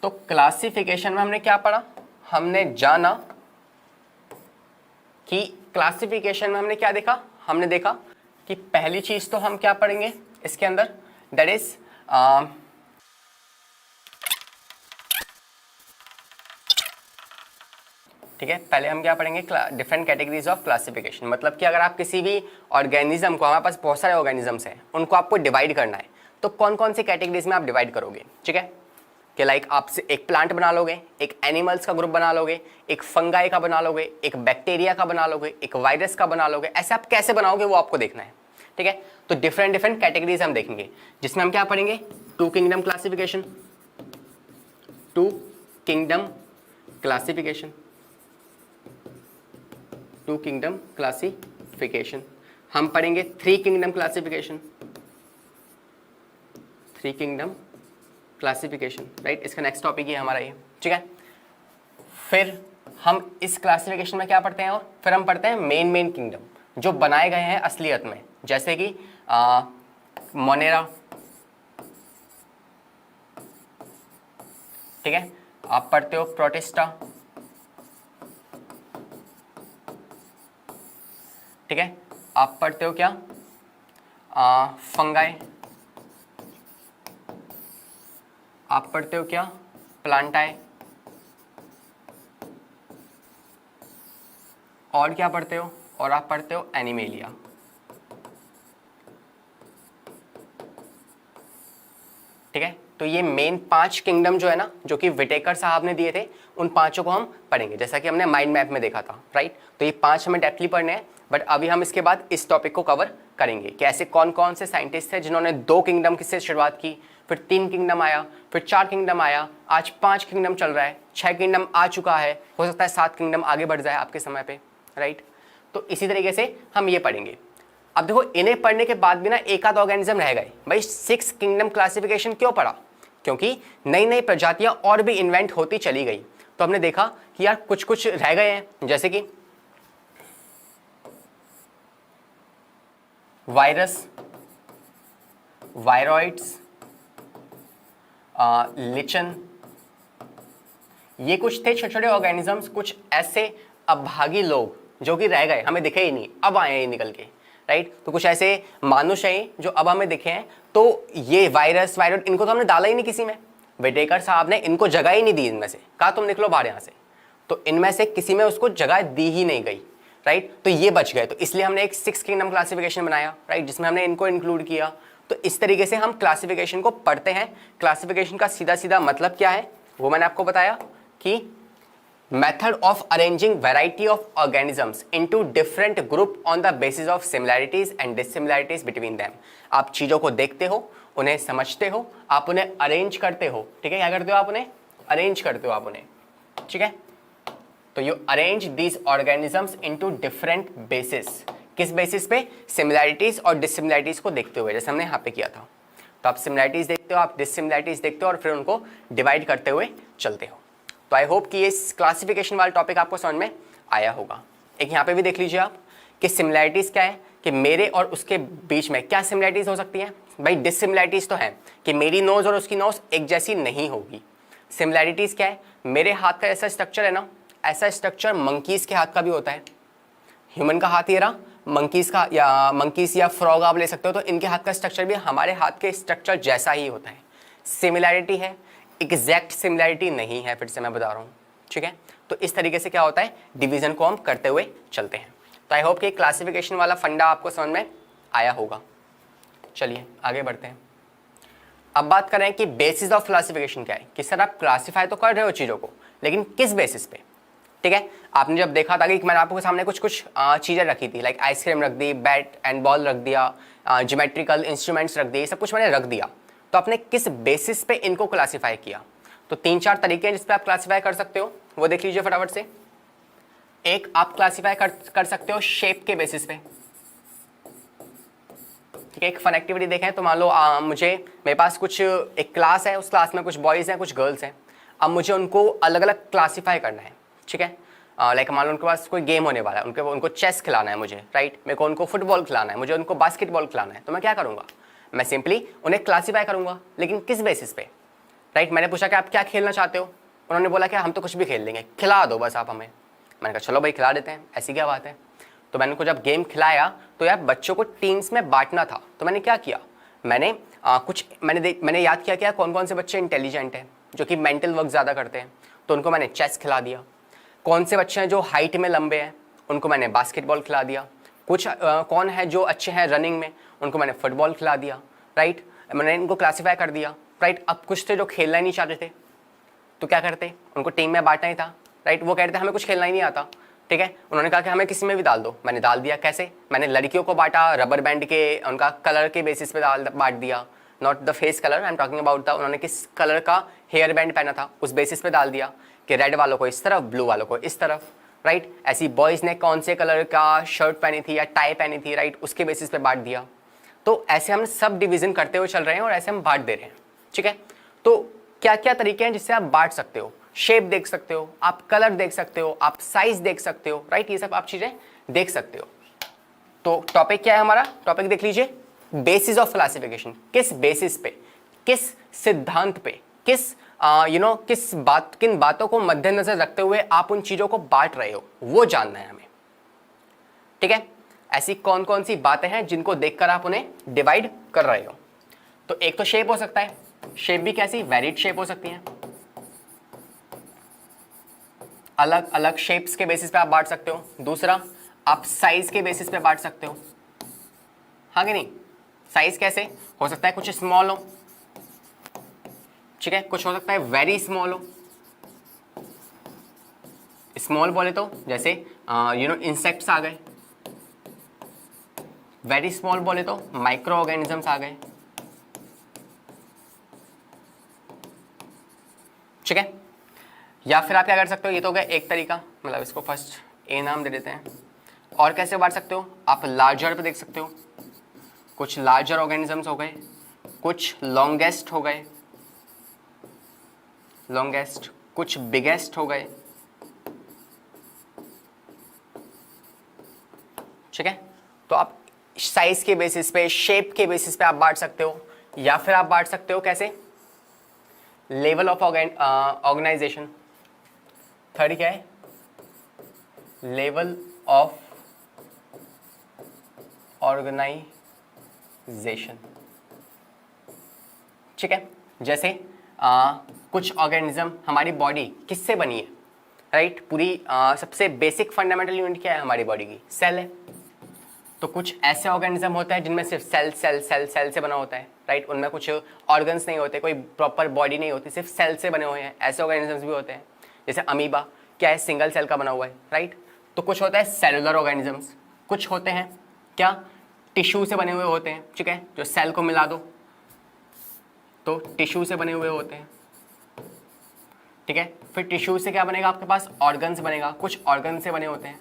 तो क्लासिफिकेशन में हमने क्या पढ़ा, हमने जाना कि क्लासिफिकेशन में हमने क्या देखा, हमने देखा कि पहली चीज तो हम क्या पढ़ेंगे इसके अंदर, दैट इज ठीक है, पहले हम क्या पढ़ेंगे, डिफरेंट कैटेगरीज ऑफ क्लासिफिकेशन। मतलब कि अगर आप किसी भी ऑर्गेनिज्म को, हमारे पास बहुत सारे ऑर्गेनिजम्स हैं, उनको आपको डिवाइड करना है तो कौन कौन सी कैटेगरीज में आप डिवाइड करोगे। ठीक है, कि लाइक आप एक प्लांट बना लोगे, एक एनिमल्स का ग्रुप बना लोगे, एक फंगाई का बना लोगे, एक बैक्टीरिया का बना लोगे, एक वायरस का बना लोगे, ऐसे आप कैसे बनाओगे वो आपको देखना है। ठीक है, तो डिफरेंट डिफरेंट कैटेगरीज हम देखेंगे, जिसमें हम क्या पढ़ेंगे, two kingdom classification, two kingdom classification, two kingdom classification. हम पढ़ेंगे three kingdom classification, three kingdom classification, right, इसका नेक्स्ट टॉपिक ही है हमारा ये। ठीक है, फिर हम इस क्लासिफिकेशन में क्या पढ़ते हैं, और फिर हम पढ़ते हैं मेन किंगडम जो बनाए गए हैं असलियत में, जैसे कि मोनेरा। ठीक है, आप पढ़ते हो प्रोटिस्टा। ठीक है, आप पढ़ते हो क्या, फंगाई। आप पढ़ते हो क्या, प्लांटाई। और क्या पढ़ते हो, और आप पढ़ते हो एनिमेलिया। ठीक है, तो ये मेन 5 किंगडम जो है ना, जो कि विटेकर साहब ने दिए थे, उन पांचों को हम पढ़ेंगे, जैसा कि हमने माइंड मैप में देखा था। राइट, तो ये 5 हमें डेप्थली पढ़ने हैं, बट अभी हम इसके बाद इस टॉपिक को कवर करेंगे कि ऐसे कौन कौन से साइंटिस्ट थे जिन्होंने 2 किंगडम से शुरुआत की, फिर 3 किंगडम आया, फिर 4 किंगडम आया, आज 5 किंगडम चल रहा है, 6 किंगडम आ चुका है, हो सकता है 7 किंगडम आगे बढ़ जाए आपके समय पे। राइट, तो इसी तरीके से हम ये पढ़ेंगे। अब देखो, इन्हें पढ़ने के बाद भी ना एक आध ऑर्गेनिज्म रह गए। भाई 6 किंगडम क्लासिफिकेशन क्यों पढ़ा, क्योंकि नई नई प्रजातियां और भी इन्वेंट होती चली गई, तो हमने देखा कि यार कुछ कुछ रह गए हैं, जैसे कि वायरस, वायरॉइड्स, लिचन, ये कुछ थे छोटे छोटे ऑर्गेनिजम्स, कुछ ऐसे अभागी लोग जो कि रह गए, हमें दिखे ही नहीं, अब आए हैं निकल के। राइट, तो कुछ ऐसे मानुष हैं जो अब हमें दिखे हैं, तो ये वायरस, वायरस, इनको तो हमने डाला ही नहीं किसी में, विटेकर साहब ने इनको जगह ही नहीं दी इनमें से, कहा तुम निकलो बाहर यहाँ से, तो इनमें से किसी में उसको जगह दी ही नहीं गई। राइट, तो ये बच गए, तो इसलिए हमने एक 6 किंगडम क्लासिफिकेशन बनाया। राइट, जिसमें हमने इनको इंक्लूड किया। तो इस तरीके से हम क्लासिफिकेशन को पढ़ते हैं। क्लासिफिकेशन का सीधा सीधा मतलब क्या है वो मैंने आपको बताया कि method of arranging variety of organisms into different group on the basis of similarities and dissimilarities between them। आप चीज़ों को देखते हो, उन्हें समझते हो, आप उन्हें अरेंज करते हो। ठीक है, क्या करते हो आप उन्हें अरेंज करते हो, आप उन्हें। ठीक है, तो you arrange these organisms into different basis. किस बेसिस पे, सिमिलैरिटीज और डिसिमिलैरिटीज को देखते हुए, जैसे हमने यहाँ पे किया था। तो आप सिमिलैरिटीज देखते हो, आप डिसिमिलैरिटीज देखते हो, और फिर उनको डिवाइड करते हुए चलते हो। तो आई होप कि ये क्लासिफिकेशन वाला टॉपिक आपको समझ में आया होगा। एक यहाँ पे भी देख लीजिए आप कि सिमिलैरिटीज़ क्या है, कि मेरे और उसके बीच में क्या सिमिलैरिटीज़ हो सकती हैं। भाई डिसिमिलैरिटीज़ तो है कि मेरी नोज़ और उसकी नोज़ एक जैसी नहीं होगी। सिमिलैरिटीज़ क्या है, मेरे हाथ का ऐसा स्ट्रक्चर है ना, ऐसा स्ट्रक्चर मंकीज़ के हाथ का भी होता है। ह्यूमन का हाथ ये रहा, मंकीज़ का या मंकीज़ या फ्रॉग आप ले सकते हो, तो इनके हाथ का स्ट्रक्चर भी हमारे हाथ के स्ट्रक्चर जैसा ही होता है। सिमिलैरिटी है, एग्जैक्ट सिमिलैरिटी नहीं है, फिर से मैं बता रहा हूँ। ठीक है, तो इस तरीके से क्या होता है, डिवीजन को हम करते हुए चलते हैं। तो आई होप कि क्लासिफिकेशन वाला फंडा आपको समझ में आया होगा। चलिए आगे बढ़ते हैं। अब बात करें कि बेसिस ऑफ क्लासिफिकेशन क्या है, कि सर आप क्लासिफाई तो कर रहे हो चीज़ों को, लेकिन किस बेसिस पे। ठीक है, आपने जब देखा था कि मैंने आपके सामने कुछ कुछ चीज़ें रखी थी, लाइक आइसक्रीम रख दी, बैट एंड बॉल रख दिया, ज्योमेट्रिकल इंस्ट्रूमेंट्स रख दिए, ये सब कुछ मैंने रख दिया, तो आपने किस बेसिस पे इनको क्लासिफाई किया। तो 3-4 तरीके हैं जिस पे आप क्लासिफाई कर सकते हो, वो देख लीजिए फटाफट से। एक, आप क्लासिफाई कर सकते हो शेप के बेसिस पे। ठीक है, एक फन एक्टिविटी देखें तो मान लो मेरे पास कुछ एक क्लास है, उस क्लास में कुछ बॉयज़ हैं, कुछ गर्ल्स हैं। अब मुझे उनको अलग अलग क्लासिफाई करना है। ठीक है, लाइक मान लो उनके पास कोई गेम होने वाला है, उनको चेस खिलाना है मुझे, राइट, मेरे को उनको फुटबॉल खिलाना है, मुझे उनको बास्केटबॉल खिलाना है, तो मैं क्या करूँगा, मैं सिंपली उन्हें क्लासिफाई करूंगा, लेकिन किस बेसिस पे। राइट, मैंने पूछा कि आप क्या खेलना चाहते हो, उन्होंने बोला कि हम तो कुछ भी खेल लेंगे, खिला दो बस आप हमें। मैंने कहा चलो भाई खिला देते हैं, ऐसी क्या बात है। तो मैंने उनको जब गेम खिलाया तो यार बच्चों को टीम्स में बांटना था, तो मैंने क्या किया, मैंने याद किया कौन कौन से बच्चे इंटेलिजेंट हैं, जो कि मेंटल वर्क ज़्यादा करते हैं, तो उनको मैंने चेस खिला दिया। कौन से बच्चे हैं जो हाइट में लंबे हैं, उनको मैंने बास्केटबॉल खिला दिया। कुछ कौन है जो अच्छे हैं रनिंग में, उनको मैंने फुटबॉल खिला दिया, राइट। मैंने इनको क्लासीफाई कर दिया, राइट। अब कुछ थे जो खेलना ही नहीं चाहते थे, तो क्या करते, उनको टीम में बांटना ही था, राइट। वो कहते थे हमें कुछ खेलना ही नहीं आता, ठीक है। उन्होंने कहा कि हमें किसी में भी डाल दो, मैंने डाल दिया। कैसे, मैंने लड़कियों को बांटा रबर बैंड के, उनका कलर के बेसिस पे बांट दिया, not the face colour, I am talking about the उन्होंने किस कलर का हेयर बैंड पहना था उस बेसिस पे डाल दिया कि रेड वालों को इस तरफ, ब्लू वालों को इस तरफ, राइट। ऐसी बॉयज़ ने कौन से कलर का शर्ट पहनी थी या टाई पहनी थी, राइट, उसके बेसिस पे बांट दिया। तो ऐसे हम सब डिवीजन करते हुए चल रहे हैं और ऐसे हम बांट दे रहे हैं, ठीक है। तो क्या क्या तरीके हैं जिससे आप बांट सकते हो, शेप देख सकते हो, आप कलर देख सकते हो, आप साइज देख सकते हो, राइट। ये सब आप चीजें देख सकते हो। तो टॉपिक क्या है हमारा, टॉपिक देख लीजिए, बेसिस ऑफ क्लासिफिकेशन। किस बेसिस पे, किस सिद्धांत पे, किस किन बातों को मद्देनजर रखते हुए आप उन चीजों को बांट रहे हो, वो जानना है हमें, ठीक है। ऐसी कौन कौन सी बातें हैं जिनको देखकर आप उन्हें डिवाइड कर रहे हो। तो एक तो शेप हो सकता है, शेप भी कैसी, वेरिड शेप हो सकती है, अलग अलग शेप्स के बेसिस पे आप बांट सकते हो। दूसरा, आप साइज के बेसिस पे बांट सकते हो, हाँ कि नहीं। साइज कैसे हो सकता है, कुछ स्मॉल हो, ठीक है, कुछ हो सकता है वेरी स्मॉल हो। स्मॉल बोले तो जैसे इंसेक्ट्स आ गए, वेरी स्मॉल बोले तो माइक्रो ऑर्गेनिजम्स आ गए, ठीक है। या फिर आप क्या कर सकते हो, ये तो हो गया एक तरीका, मतलब इसको फर्स्ट ए नाम दे देते हैं। और कैसे बांट सकते हो, आप लार्जर पे देख सकते हो, कुछ लार्जर ऑर्गेनिजम्स हो गए, कुछ लॉन्गेस्ट हो गए, लॉन्गेस्ट, कुछ बिगेस्ट हो गए, ठीक है। तो आप साइज के बेसिस पे, शेप के बेसिस पे आप बांट सकते हो। या फिर आप बांट सकते हो कैसे, लेवल ऑफ ऑर्गेनाइजेशन। थर्ड क्या है, लेवल ऑफ ऑर्गेनाइजेशन, ठीक है। जैसे कुछ ऑर्गेनिज्म, हमारी बॉडी किससे बनी है, राइट। पूरी सबसे बेसिक फंडामेंटल यूनिट क्या है हमारी बॉडी की, सेल है। तो कुछ ऐसे ऑर्गेनिज्म होता है जिनमें सिर्फ सेल सेल सेल सेल से बना होता है, राइट। उनमें कुछ ऑर्गन्स नहीं होते, कोई प्रॉपर बॉडी नहीं होती, सिर्फ सेल से बने हुए हैं। ऐसे ऑर्गेनिजम्स भी होते हैं, जैसे अमीबा, क्या है, सिंगल सेल का बना हुआ है, राइट। तो कुछ होता है सेलुलर ऑर्गेनिजम्स, कुछ होते हैं क्या, टिश्यू से बने हुए होते हैं, ठीक है, जो सेल को मिला दो तो टिश्यू से बने हुए होते हैं, ठीक है। फिर टिश्यू से क्या बनेगा आपके पास, ऑर्गन्स बनेगा, कुछ ऑर्गन से बने होते हैं,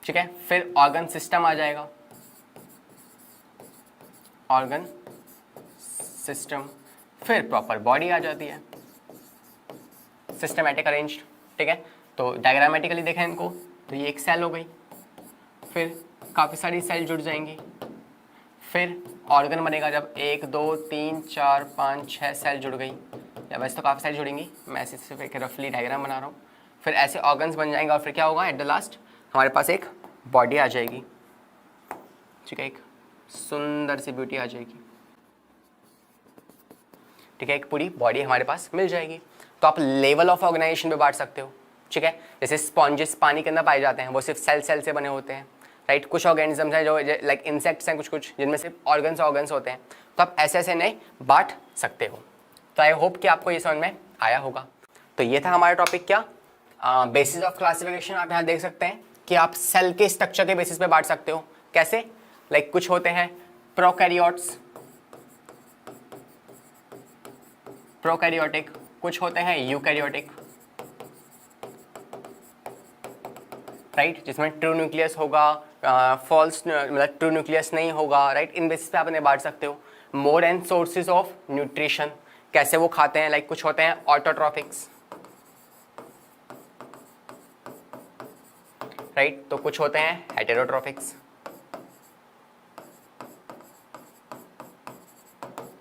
ठीक है। फिर ऑर्गन सिस्टम आ जाएगा, ऑर्गन सिस्टम, फिर प्रॉपर बॉडी आ जाती है, सिस्टमैटिक अरेंज्ड, ठीक है। तो डायग्रामेटिकली देखें इनको, तो ये एक सेल हो गई, फिर काफ़ी सारी सेल जुड़ जाएंगी, फिर ऑर्गन बनेगा जब 1 2 3 4 5 6 सेल जुड़ गई, या वैसे तो काफ़ी सारी जुड़ेंगी, मैं ऐसे सिर्फ एक रफली डायग्राम बना रहा हूँ। फिर ऐसे ऑर्गन्स बन जाएंगे और फिर क्या होगा, एट द लास्ट हमारे पास एक बॉडी आ जाएगी, ठीक है, एक सुंदर सी ब्यूटी आ जाएगी, ठीक है, एक पूरी बॉडी हमारे पास मिल जाएगी। तो आप लेवल ऑफ ऑर्गेनाइजेशन पे बांट सकते हो, ठीक है। जैसे स्पॉन्जेस पानी के अंदर पाए जाते हैं, वो सिर्फ सेल सेल से बने होते हैं, राइट। कुछ ऑर्गेनिजम्स हैं जो लाइक इंसेक्ट्स हैं, कुछ जिनमें सिर्फ ऑर्गन्स होते हैं। तो आप ऐसे ऐसे नहीं बांट सकते हो। तो आई होप कि आपको ये समझ में आया होगा। तो ये था हमारा टॉपिक, क्या, बेसिस ऑफ क्लासिफिकेशन। आप यहाँ देख सकते हैं कि आप सेल के स्ट्रक्चर के बेसिस पे बांट सकते हो। कैसे, लाइक कुछ होते हैं प्रोकैरियोटिक, कुछ होते हैं यूकैरियोटिक, राइट, जिसमें ट्रू न्यूक्लियस होगा, फॉल्स मतलब ट्रू न्यूक्लियस नहीं होगा, राइट। इन बेसिस पे आप इन्हें बांट सकते हो। Mode and sources of nutrition, कैसे वो खाते हैं, लाइक कुछ होते हैं ऑटोट्रॉफिक्स, राइट, तो कुछ होते हैं हेटेरोट्रॉफिक्स।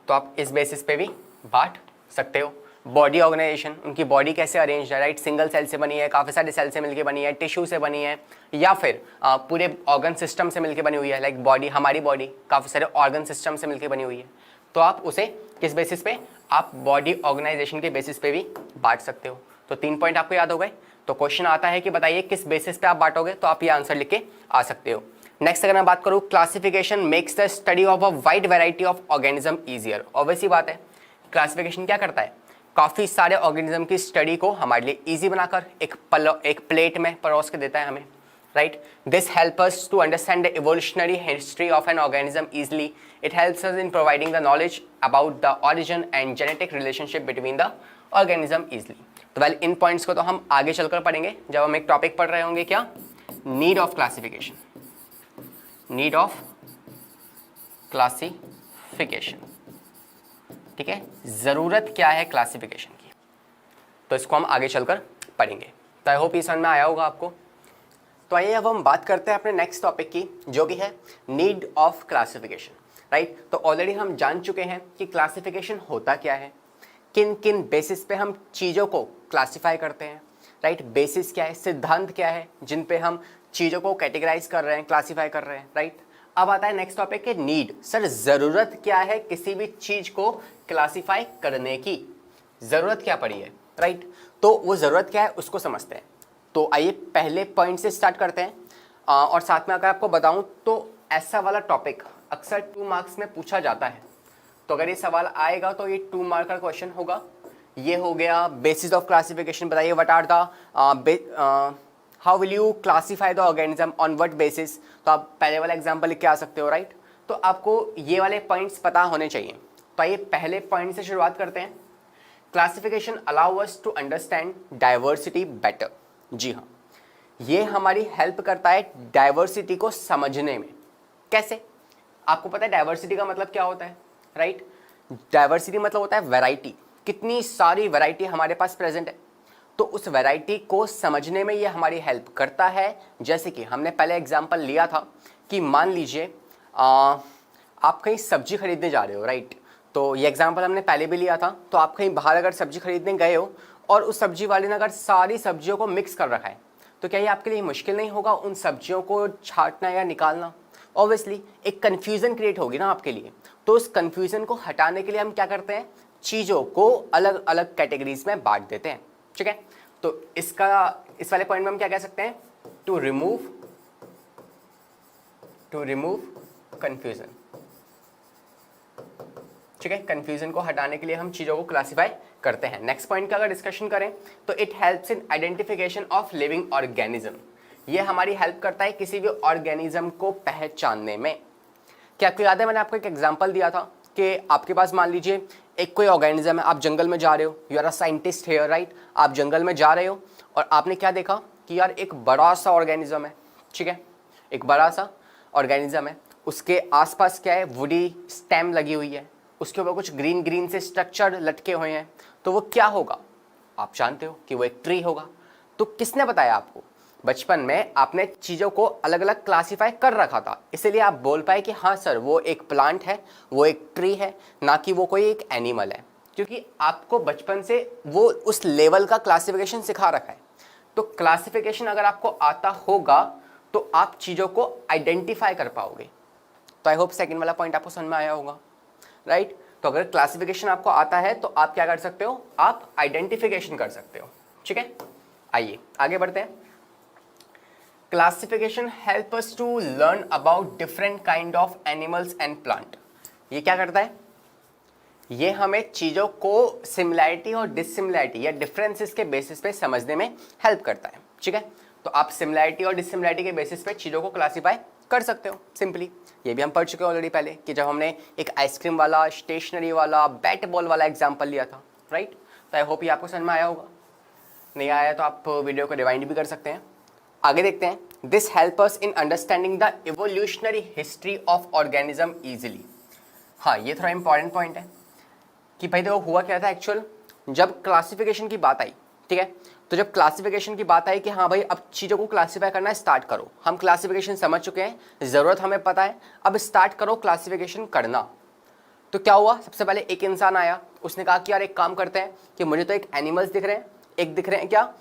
तो आप इस बेसिस पे भी बांट सकते हो। बॉडी ऑर्गेनाइजेशन, उनकी बॉडी कैसे अरेंज है, राइट, सिंगल सेल से बनी है, काफ़ी सारे सेल से मिलकर बनी है, टिश्यू से बनी है, या फिर पूरे ऑर्गन सिस्टम से मिलकर बनी हुई है, लाइक बॉडी, हमारी बॉडी काफ़ी सारे ऑर्गन सिस्टम से मिलकर बनी हुई है। तो आप उसे किस बेसिस पे, आप बॉडी ऑर्गेनाइजेशन के बेसिस पे भी बांट सकते हो। तो 3 पॉइंट आपको याद हो गए, तो क्वेश्चन आता है कि बताइए किस बेसिस पे आप बांटोगे, तो आप ये आंसर लिख के आ सकते हो। नेक्स्ट अगर मैं बात करूँ, classification makes the study of a wide variety of organism easier. Obviously बात है, क्लासिफिकेशन क्या करता है, काफ़ी सारे ऑर्गेनिज्म की स्टडी को हमारे लिए ईजी बनाकर एक प्लेट में परोस के देता है हमें, right. This help us to understand the evolutionary history of an organism easily. It helps us in providing the knowledge about the origin and genetic relationship between the organism easily. तो well, इन points को तो हम आगे चलकर पढ़ेंगे जब हम एक टॉपिक पढ़ रहे होंगे, क्या, need of classification, need of classification, ठीक है, जरूरत क्या है क्लासिफिकेशन की, तो इसको हम आगे चलकर पढ़ेंगे। तो आई होप ये समझ में आया होगा आपको। तो आइए अब हम बात करते हैं अपने नेक्स्ट टॉपिक की, जो कि है नीड ऑफ क्लासिफिकेशन, राइट। तो ऑलरेडी हम जान चुके हैं कि क्लासिफिकेशन होता क्या है, किन किन बेसिस पे हम चीज़ों को क्लासिफाई करते हैं, राइट। बेसिस क्या है, सिद्धांत क्या है जिन पे हम चीज़ों को कैटेगराइज कर रहे हैं, क्लासिफाई कर रहे हैं, राइट। अब आता है नेक्स्ट टॉपिक के नीड। सर ज़रूरत क्या है किसी भी चीज़ को क्लासिफाई करने की, ज़रूरत क्या पड़ी है, राइट। तो वो ज़रूरत क्या है उसको समझते हैं। तो आइए पहले पॉइंट से स्टार्ट करते हैं। और साथ में अगर आपको बताऊं तो ऐसा वाला टॉपिक अक्सर 2 मार्क्स में पूछा जाता है। तो अगर ये सवाल आएगा तो ये 2 मार्क का क्वेश्चन होगा। ये हो गया बेसिस ऑफ क्लासिफिकेशन, बताइए what are the how will you classify the organism on what basis. तो आप पहले वाला एग्जांपल लिख के आ सकते हो, राइट। तो आपको ये वाले पॉइंट्स पता होने चाहिए। तो आइए पहले पॉइंट से शुरुआत करते हैं। Classification allow us to understand diversity better. जी हाँ, ये हमारी हेल्प करता है डाइवर्सिटी को समझने में। कैसे? आपको पता है डाइवर्सिटी का मतलब क्या होता है, राइट। डाइवर्सिटी मतलब होता है वैरायटी, कितनी सारी वैरायटी हमारे पास प्रेजेंट है, तो उस वैरायटी को समझने में ये हमारी हेल्प करता है। जैसे कि हमने पहले एग्जांपल लिया था कि मान लीजिए आप कहीं सब्जी खरीदने जा रहे हो, राइट। तो ये एग्जांपल हमने पहले भी लिया था। तो आप कहीं बाहर अगर सब्जी खरीदने गए हो और उस सब्जी वाले ने अगर सारी सब्जियों को मिक्स कर रखा है, तो क्या ये आपके लिए मुश्किल नहीं होगा उन सब्जियों को छांटना या निकालना? ऑब्वियसली एक कन्फ्यूज़न क्रिएट होगी ना आपके लिए। तो उस कन्फ्यूज़न को हटाने के लिए हम क्या करते हैं, चीज़ों को अलग अलग कैटेगरीज में बांट देते हैं, ठीक है। तो इस वाले पॉइंट में हम क्या कह सकते हैं, टू रिमूव कंफ्यूजन, ठीक है। कंफ्यूजन को हटाने के लिए हम चीज़ों को क्लासिफाई करते हैं। नेक्स्ट पॉइंट का अगर डिस्कशन करें तो it helps in identification of living organism. ये हमारी हेल्प करता है किसी भी ऑर्गेनिज्म को पहचानने में। क्या आपको याद है, मैंने आपको एक एग्जांपल दिया था कि आपके पास मान लीजिए एक कोई ऑर्गेनिज्म है, आप जंगल में जा रहे हो, you are a scientist here, right. आप जंगल में जा रहे हो और आपने क्या देखा कि यार एक बड़ा सा ऑर्गेनिज्म है, ठीक है, एक बड़ा सा ऑर्गेनिज्म है, उसके आसपास क्या है, वुडी स्टेम लगी हुई है, उसके ऊपर कुछ ग्रीन ग्रीन से स्ट्रक्चर लटके हुए हैं। तो वो क्या होगा, आप जानते हो कि वो एक ट्री होगा। तो किसने बताया आपको? बचपन में आपने चीज़ों को अलग अलग क्लासिफाई कर रखा था, इसलिए आप बोल पाए कि हाँ सर वो एक प्लांट है, वो एक ट्री है, ना कि वो कोई एक एनिमल है, क्योंकि आपको बचपन से वो उस लेवल का क्लासिफिकेशन सिखा रखा है। तो क्लासिफिकेशन अगर आपको आता होगा तो आप चीज़ों को आइडेंटिफाई कर पाओगे। तो आई होप सेकेंड वाला पॉइंट आपको समझ में आया होगा, राइट। तो अगर क्लासिफिकेशन आपको आता है तो आप क्या कर सकते हो, आप आइडेंटिफिकेशन कर सकते हो, ठीक है। आइए आगे बढ़ते हैं। Classification help us to learn about different kind of animals and plant. ये क्या करता है, ये हमें चीज़ों को सिमिलैरिटी और डिससिमिलैरिटी या डिफरेंसेस के बेसिस पे समझने में हेल्प करता है, ठीक है। तो आप सिमिलैरिटी और डिससिमिलैरिटी के बेसिस पे चीज़ों को क्लासीफाई कर सकते हो सिंपली। ये भी हम पढ़ चुके हैं ऑलरेडी पहले कि जब हमने एक आइसक्रीम वाला, स्टेशनरी वाला, बैट बॉल वाला एग्जाम्पल लिया था, राइट। तो आई होप ये आपको समझ में आया होगा। नहीं आया तो आप वीडियो को रिवाइंड भी कर सकते हैं। आगे देखते हैं। This help us in understanding the evolutionary history of organism easily. हाँ, ये थोड़ा इंपॉर्टेंट पॉइंट है कि भाई देखो हुआ क्या था एक्चुअल, जब क्लासिफिकेशन की बात आई, ठीक है। तो जब क्लासिफिकेशन की बात आई कि हाँ भाई अब चीज़ों को क्लासिफाई करना स्टार्ट करो, हम क्लासिफिकेशन समझ चुके हैं, ज़रूरत हमें पता है, अब स्टार्ट करो क्लासिफिकेशन करना। तो क्या हुआ, सबसे पहले एक इंसान आया, उसने कहा कि यार एक काम करते हैं कि मुझे तो एक एनिमल्स दिख रहे हैं, एक दिख रहे हैं क्या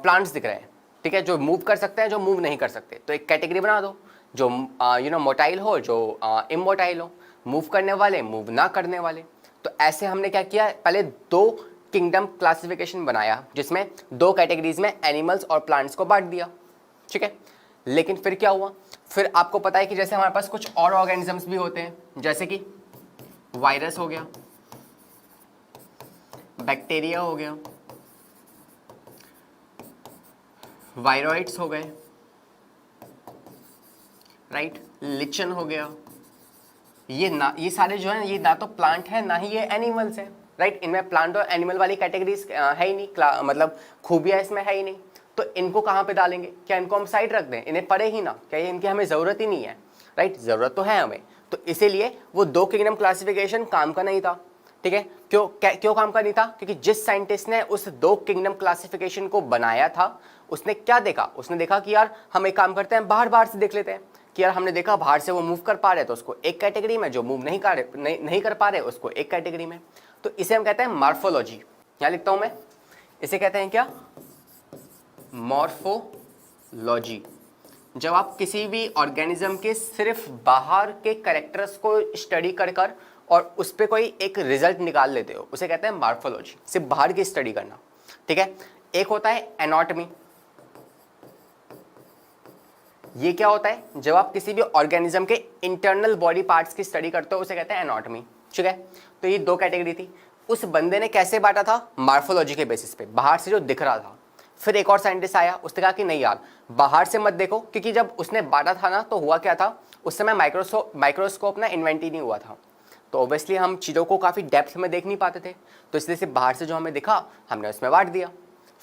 प्लांट्स दिख रहे हैं, ठीक है, जो मूव कर सकते हैं, जो मूव नहीं कर सकते। तो एक कैटेगरी बना दो, जो मोटाइल हो, जो इमोटाइल हो, मूव करने वाले, मूव ना करने वाले। तो ऐसे हमने क्या किया, पहले 2 किंगडम क्लासिफिकेशन बनाया जिसमें दो कैटेगरीज में एनिमल्स और प्लांट्स को बांट दिया, ठीक है। लेकिन फिर क्या हुआ, फिर आपको पता है कि जैसे हमारे पास कुछ और ऑर्गेनिजम्स भी होते हैं, जैसे कि वायरस हो गया, बैक्टीरिया हो गया, वायरॉइड्स हो गए, राइट, लिचन हो गया। ये सारे जो है ये ना तो प्लांट है ना ही ये एनिमल्स है, राइट। इनमें प्लांट और एनिमल वाली कैटेगरीज है ही नहीं, मतलब खूबियां इसमें है ही नहीं। तो इनको कहाँ पे डालेंगे, क्या इनको हम साइड रख दें, इन्हें पढ़े ही ना, क्या ये इनकी हमें ज़रूरत ही नहीं है, राइट। ज़रूरत तो है हमें, तो इसीलिए वो दो किंगडम क्लासिफिकेशन काम का नहीं था, ठीक है। क्यों काम का नहीं था, क्योंकि जिस साइंटिस्ट ने उस दो किंगडम क्लासिफिकेशन को बनाया था उसने क्या देखा, उसने देखा कि यार हम एक काम करते हैं, बाहर से देख लेते हैं कि यार हमने देखा बाहर से वो मूव कर पा रहे तो उसको एक कैटेगरी में, जो मूव नहीं कर पा रहे उसको एक कैटेगरी में। तो इसे हम कहते हैं मॉर्फोलॉजी। यहाँ लिखता हूं मैं, इसे कहते हैं क्या, मॉर्फोलॉजी। जब आप किसी भी ऑर्गेनिज्म के सिर्फ बाहर के कैरेक्टर्स को स्टडी कर और उस पर कोई एक रिजल्ट निकाल लेते हो, उसे कहते हैं मॉर्फोलॉजी, सिर्फ बाहर की स्टडी करना, ठीक है। एक होता है एनाटॉमी। ये क्या होता है, जब आप किसी भी ऑर्गेनिज्म के इंटरनल बॉडी पार्ट्स की स्टडी करते हो उसे कहते हैं एनाटॉमी, ठीक है। तो ये दो कैटेगरी थी। उस बंदे ने कैसे बांटा था, मॉर्फोलॉजी के बेसिस पे, बाहर से जो दिख रहा था। फिर एक और साइंटिस्ट आया, उसने कहा कि नहीं यार बाहर से मत देखो, क्योंकि जब उसने बांटा था ना तो हुआ क्या था, उस समय माइक्रोस्कोप ना इन्वेंट ही नहीं हुआ था, तो ऑब्वियसली हम चीज़ों को काफ़ी डेप्थ में देख नहीं पाते थे, तो इसलिए से बाहर से जो हमें दिखा हमने उसमें बांट दिया।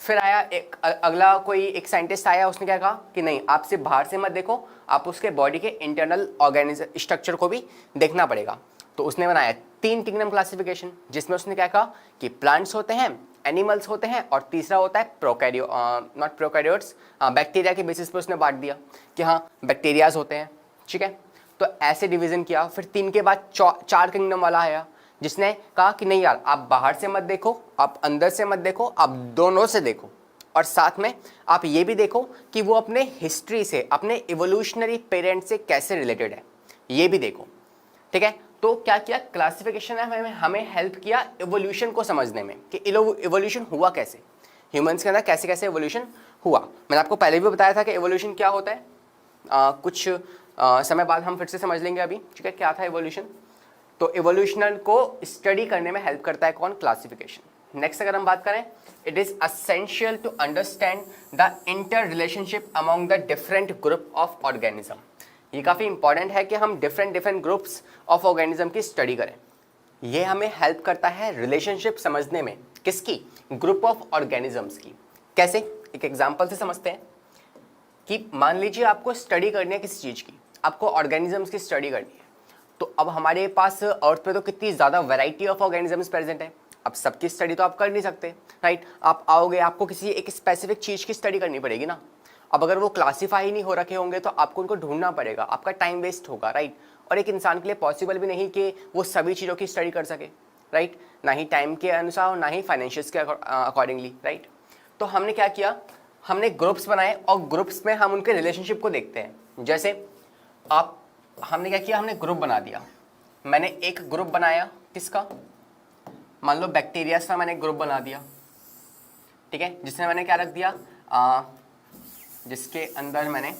फिर आया एक अगला कोई एक साइंटिस्ट आया, उसने क्या कहा कि नहीं आप सिर्फ बाहर से मत देखो, आप उसके बॉडी के इंटरनल ऑर्गेनिज्म स्ट्रक्चर को भी देखना पड़ेगा। तो उसने बनाया तीन किंगडम क्लासिफिकेशन, जिसमें उसने क्या कहा कि प्लांट्स होते हैं, एनिमल्स होते हैं, और तीसरा होता है नॉट प्रोकैरियोट्स, बैक्टीरिया के बेसिस पे उसने बांट दिया कि हाँ बैक्टीरियाज होते हैं, ठीक है। तो ऐसे डिवीजन किया। फिर तीन के बाद चार किंगडम वाला आया, जिसने कहा कि नहीं यार आप बाहर से मत देखो, आप अंदर से मत देखो, आप दोनों से देखो, और साथ में आप ये भी देखो कि वो अपने हिस्ट्री से, अपने इवोल्यूशनरी पेरेंट से कैसे रिलेटेड है, ये भी देखो, ठीक है। तो क्या किया, क्लासिफिकेशन ने हमें हेल्प किया इवोल्यूशन को समझने में कि इवोल्यूशन हुआ कैसे, ह्यूमंस के अंदर कैसे कैसे इवोल्यूशन हुआ। मैंने आपको पहले भी बताया था कि इवोल्यूशन क्या होता है, कुछ समय बाद हम फिर से समझ लेंगे अभी, ठीक है, क्या था इवोल्यूशन। तो इवोल्यूशन को स्टडी करने में हेल्प करता है कौन, क्लासिफिकेशन। नेक्स्ट अगर हम बात करें, it is essential to understand the interrelationship among the different group of organism. ये काफ़ी इंपॉर्टेंट है कि हम डिफरेंट ग्रुप्स ऑफ ऑर्गेनिज्म की स्टडी करें। ये हमें हेल्प करता है रिलेशनशिप समझने में, किसकी, ग्रुप ऑफ ऑर्गेनिजम्स की। कैसे, एक एग्जांपल से समझते हैं कि मान लीजिए आपको स्टडी करनी है किसी चीज़ की, आपको ऑर्गेनिजम्स की स्टडी करनी है। तो अब हमारे पास अर्थ पे तो कितनी ज़्यादा वैरायटी ऑफ ऑर्गेनिजम्स प्रेजेंट है, अब सबकी स्टडी तो आप कर नहीं सकते, राइट। आप आओगे, आपको किसी एक स्पेसिफिक चीज़ की स्टडी करनी पड़ेगी ना। अब अगर वो क्लासीफाई नहीं हो रखे होंगे तो आपको उनको ढूंढना पड़ेगा, आपका टाइम वेस्ट होगा, राइट। और एक इंसान के लिए पॉसिबल भी नहीं कि वो सभी चीज़ों की स्टडी कर सके, राइट, ना ही टाइम के अनुसार और ना ही फाइनेंशियल्स के अकॉर्डिंगली, राइट। तो हमने क्या किया, हमने ग्रुप्स बनाए और ग्रुप्स में हम उनके रिलेशनशिप को देखते हैं। जैसे हमने क्या किया, हमने ग्रुप बना दिया। मैंने एक ग्रुप बनाया किसका, मान लो बैक्टीरिया का मैंने एक ग्रुप बना दिया, ठीक है, जिसमें मैंने क्या रख दिया, जिसके अंदर मैंने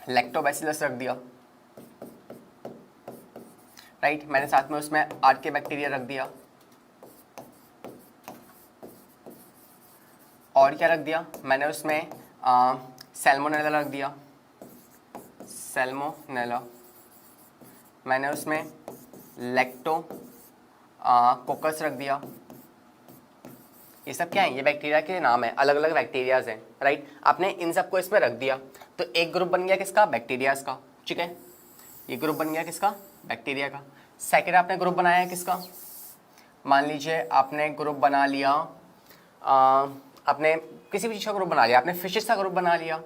लैक्टोबैसिलस रख दिया, राइट। मैंने साथ में उसमें आर्के बैक्टीरिया रख दिया, और क्या रख दिया, मैंने उसमें सैल्मोनेला रख दिया, सैल्मोनेला। मैंने उसमें लैक्टो कोकस रख दिया। ये सब क्या है, ये बैक्टीरिया के नाम है, अलग अलग बैक्टीरियाज हैं, राइट। आपने इन सबको इसमें रख दिया, तो एक ग्रुप बन गया किसका, बैक्टीरियाज का, ठीक है। ये ग्रुप बन गया किसका, बैक्टीरिया का। सेकेंड आपने ग्रुप बनाया किसका, मान लीजिए आपने ग्रुप बना लिया, आपने किसी भी चीज़ का ग्रुप बना लिया, आपने फिशेस का ग्रुप बना लिया,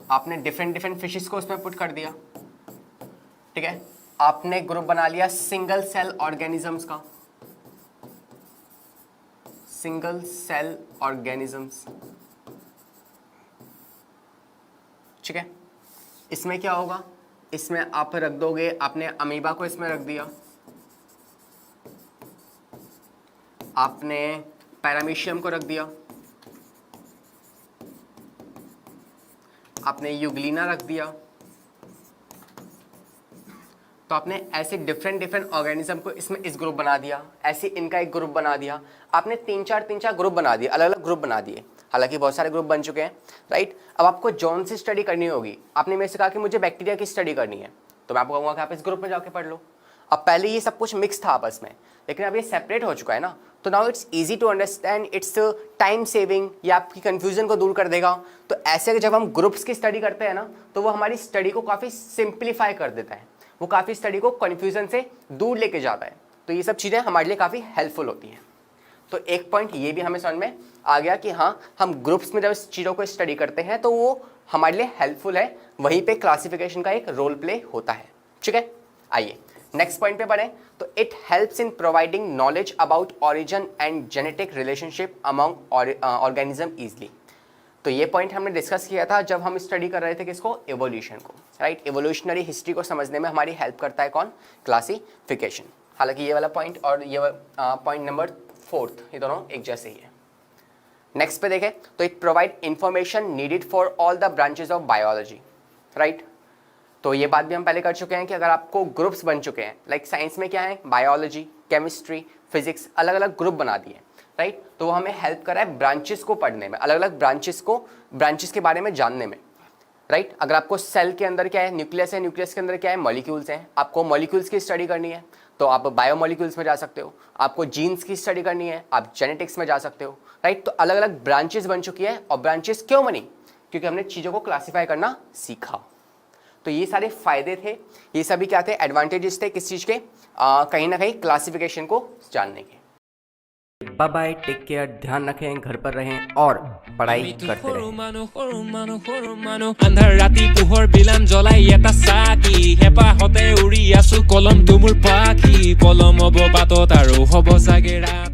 आपने डिफरेंट फिशेस को उसमें पुट कर दिया, ठीक है। आपने ग्रुप बना लिया सिंगल सेल ऑर्गेनिजम्स का, सिंगल सेल ऑर्गेनिजम्स, ठीक है। इसमें क्या होगा, इसमें आप रख दोगे, आपने अमीबा को इसमें रख दिया, आपने पैरामीशियम को रख दिया, आपने यूग्लिना रख दिया, तो आपने ऐसे डिफरेंट ऑर्गेनिज्म को इसमें इस ग्रुप बना दिया, ऐसे इनका एक ग्रुप बना दिया, आपने तीन चार ग्रुप बना दिए, अलग अलग ग्रुप बना दिए। हालांकि बहुत सारे ग्रुप बन चुके हैं, राइट। अब आपको जॉन से स्टडी करनी होगी, आपने मेरे से कहा कि मुझे बैक्टीरिया की स्टडी करनी है, तो मैं आपको कहूँगा कि आप इस ग्रुप में जाके पढ़ लो। अब पहले ये सब कुछ मिक्स था आपस में, लेकिन अब ये सेपरेट हो चुका है ना, तो now it's easy to understand, it's time saving, ये आपकी कन्फ्यूजन को दूर कर देगा। तो ऐसे जब हम ग्रुप्स की स्टडी करते हैं ना, तो वो हमारी स्टडी को काफ़ी सिंप्लीफाई कर देता है, वो काफ़ी स्टडी को कन्फ्यूजन से दूर लेके जाता है। तो ये सब चीज़ें हमारे लिए काफ़ी हेल्पफुल होती हैं। तो एक पॉइंट ये भी हमें समझ में आ गया कि हाँ, हम ग्रुप्स में जब इस चीज़ों को स्टडी करते हैं तो वो हमारे लिए हेल्पफुल है, वहीं पे क्लासिफिकेशन का एक रोल प्ले होता है। ठीक है, आइए नेक्स्ट पॉइंट पे बढ़ें। तो it helps in providing knowledge about origin and genetic relationship among organism easily. तो ये पॉइंट हमने डिस्कस किया था जब हम स्टडी कर रहे थे किसको, एवोल्यूशन को, राइट। एवोल्यूशनरी हिस्ट्री को समझने में हमारी हेल्प करता है कौन, क्लासिफिकेशन। हालांकि ये वाला पॉइंट और ये पॉइंट नंबर 4 ये दोनों एक जैसे ही है। नेक्स्ट पे देखें तो it provide information needed for all the branches of biology, right. तो ये बात भी हम पहले कर चुके हैं कि अगर आपको ग्रुप्स बन चुके हैं, लाइक साइंस में क्या है, बायोलॉजी, केमिस्ट्री, फिजिक्स, अलग अलग ग्रुप बना दिए, राइट। तो वो हमें हेल्प कर रहा है ब्रांचेस को पढ़ने में, अलग अलग ब्रांचेस के बारे में जानने में, राइट। अगर आपको सेल के अंदर क्या है, न्यूक्लियस है, न्यूक्लियस के अंदर क्या है, मॉलिक्यूल्स हैं, आपको मॉलिक्यूल्स की स्टडी करनी है तो आप बायोमॉलिक्यूल्स में जा सकते हो। आपको जीन्स की स्टडी करनी है, आप जेनेटिक्स में जा सकते हो, राइट। तो अलग अलग ब्रांचेस बन चुकी है। और ब्रांचेस क्यों बनी, क्योंकि हमने चीज़ों को क्लासीफाई करना सीखा। तो ये सारे फायदे थे, ये सभी क्या थे, एडवांटेजेस थे किस चीज़ के, कहीं ना कहीं क्लासिफिकेशन को जानने के। बाय बाय, टेक केयर, ध्यान रखें, घर पर रहें और पढ़ाई करते रहें। अंधार राती पोहर বিলাম জ্বলাই এটা চাকি হেপাহতে উৰি আছো কলম তুমুৰ পাখি পলম হ'ব বাটত আৰু হ'ব চাগে ৰাত।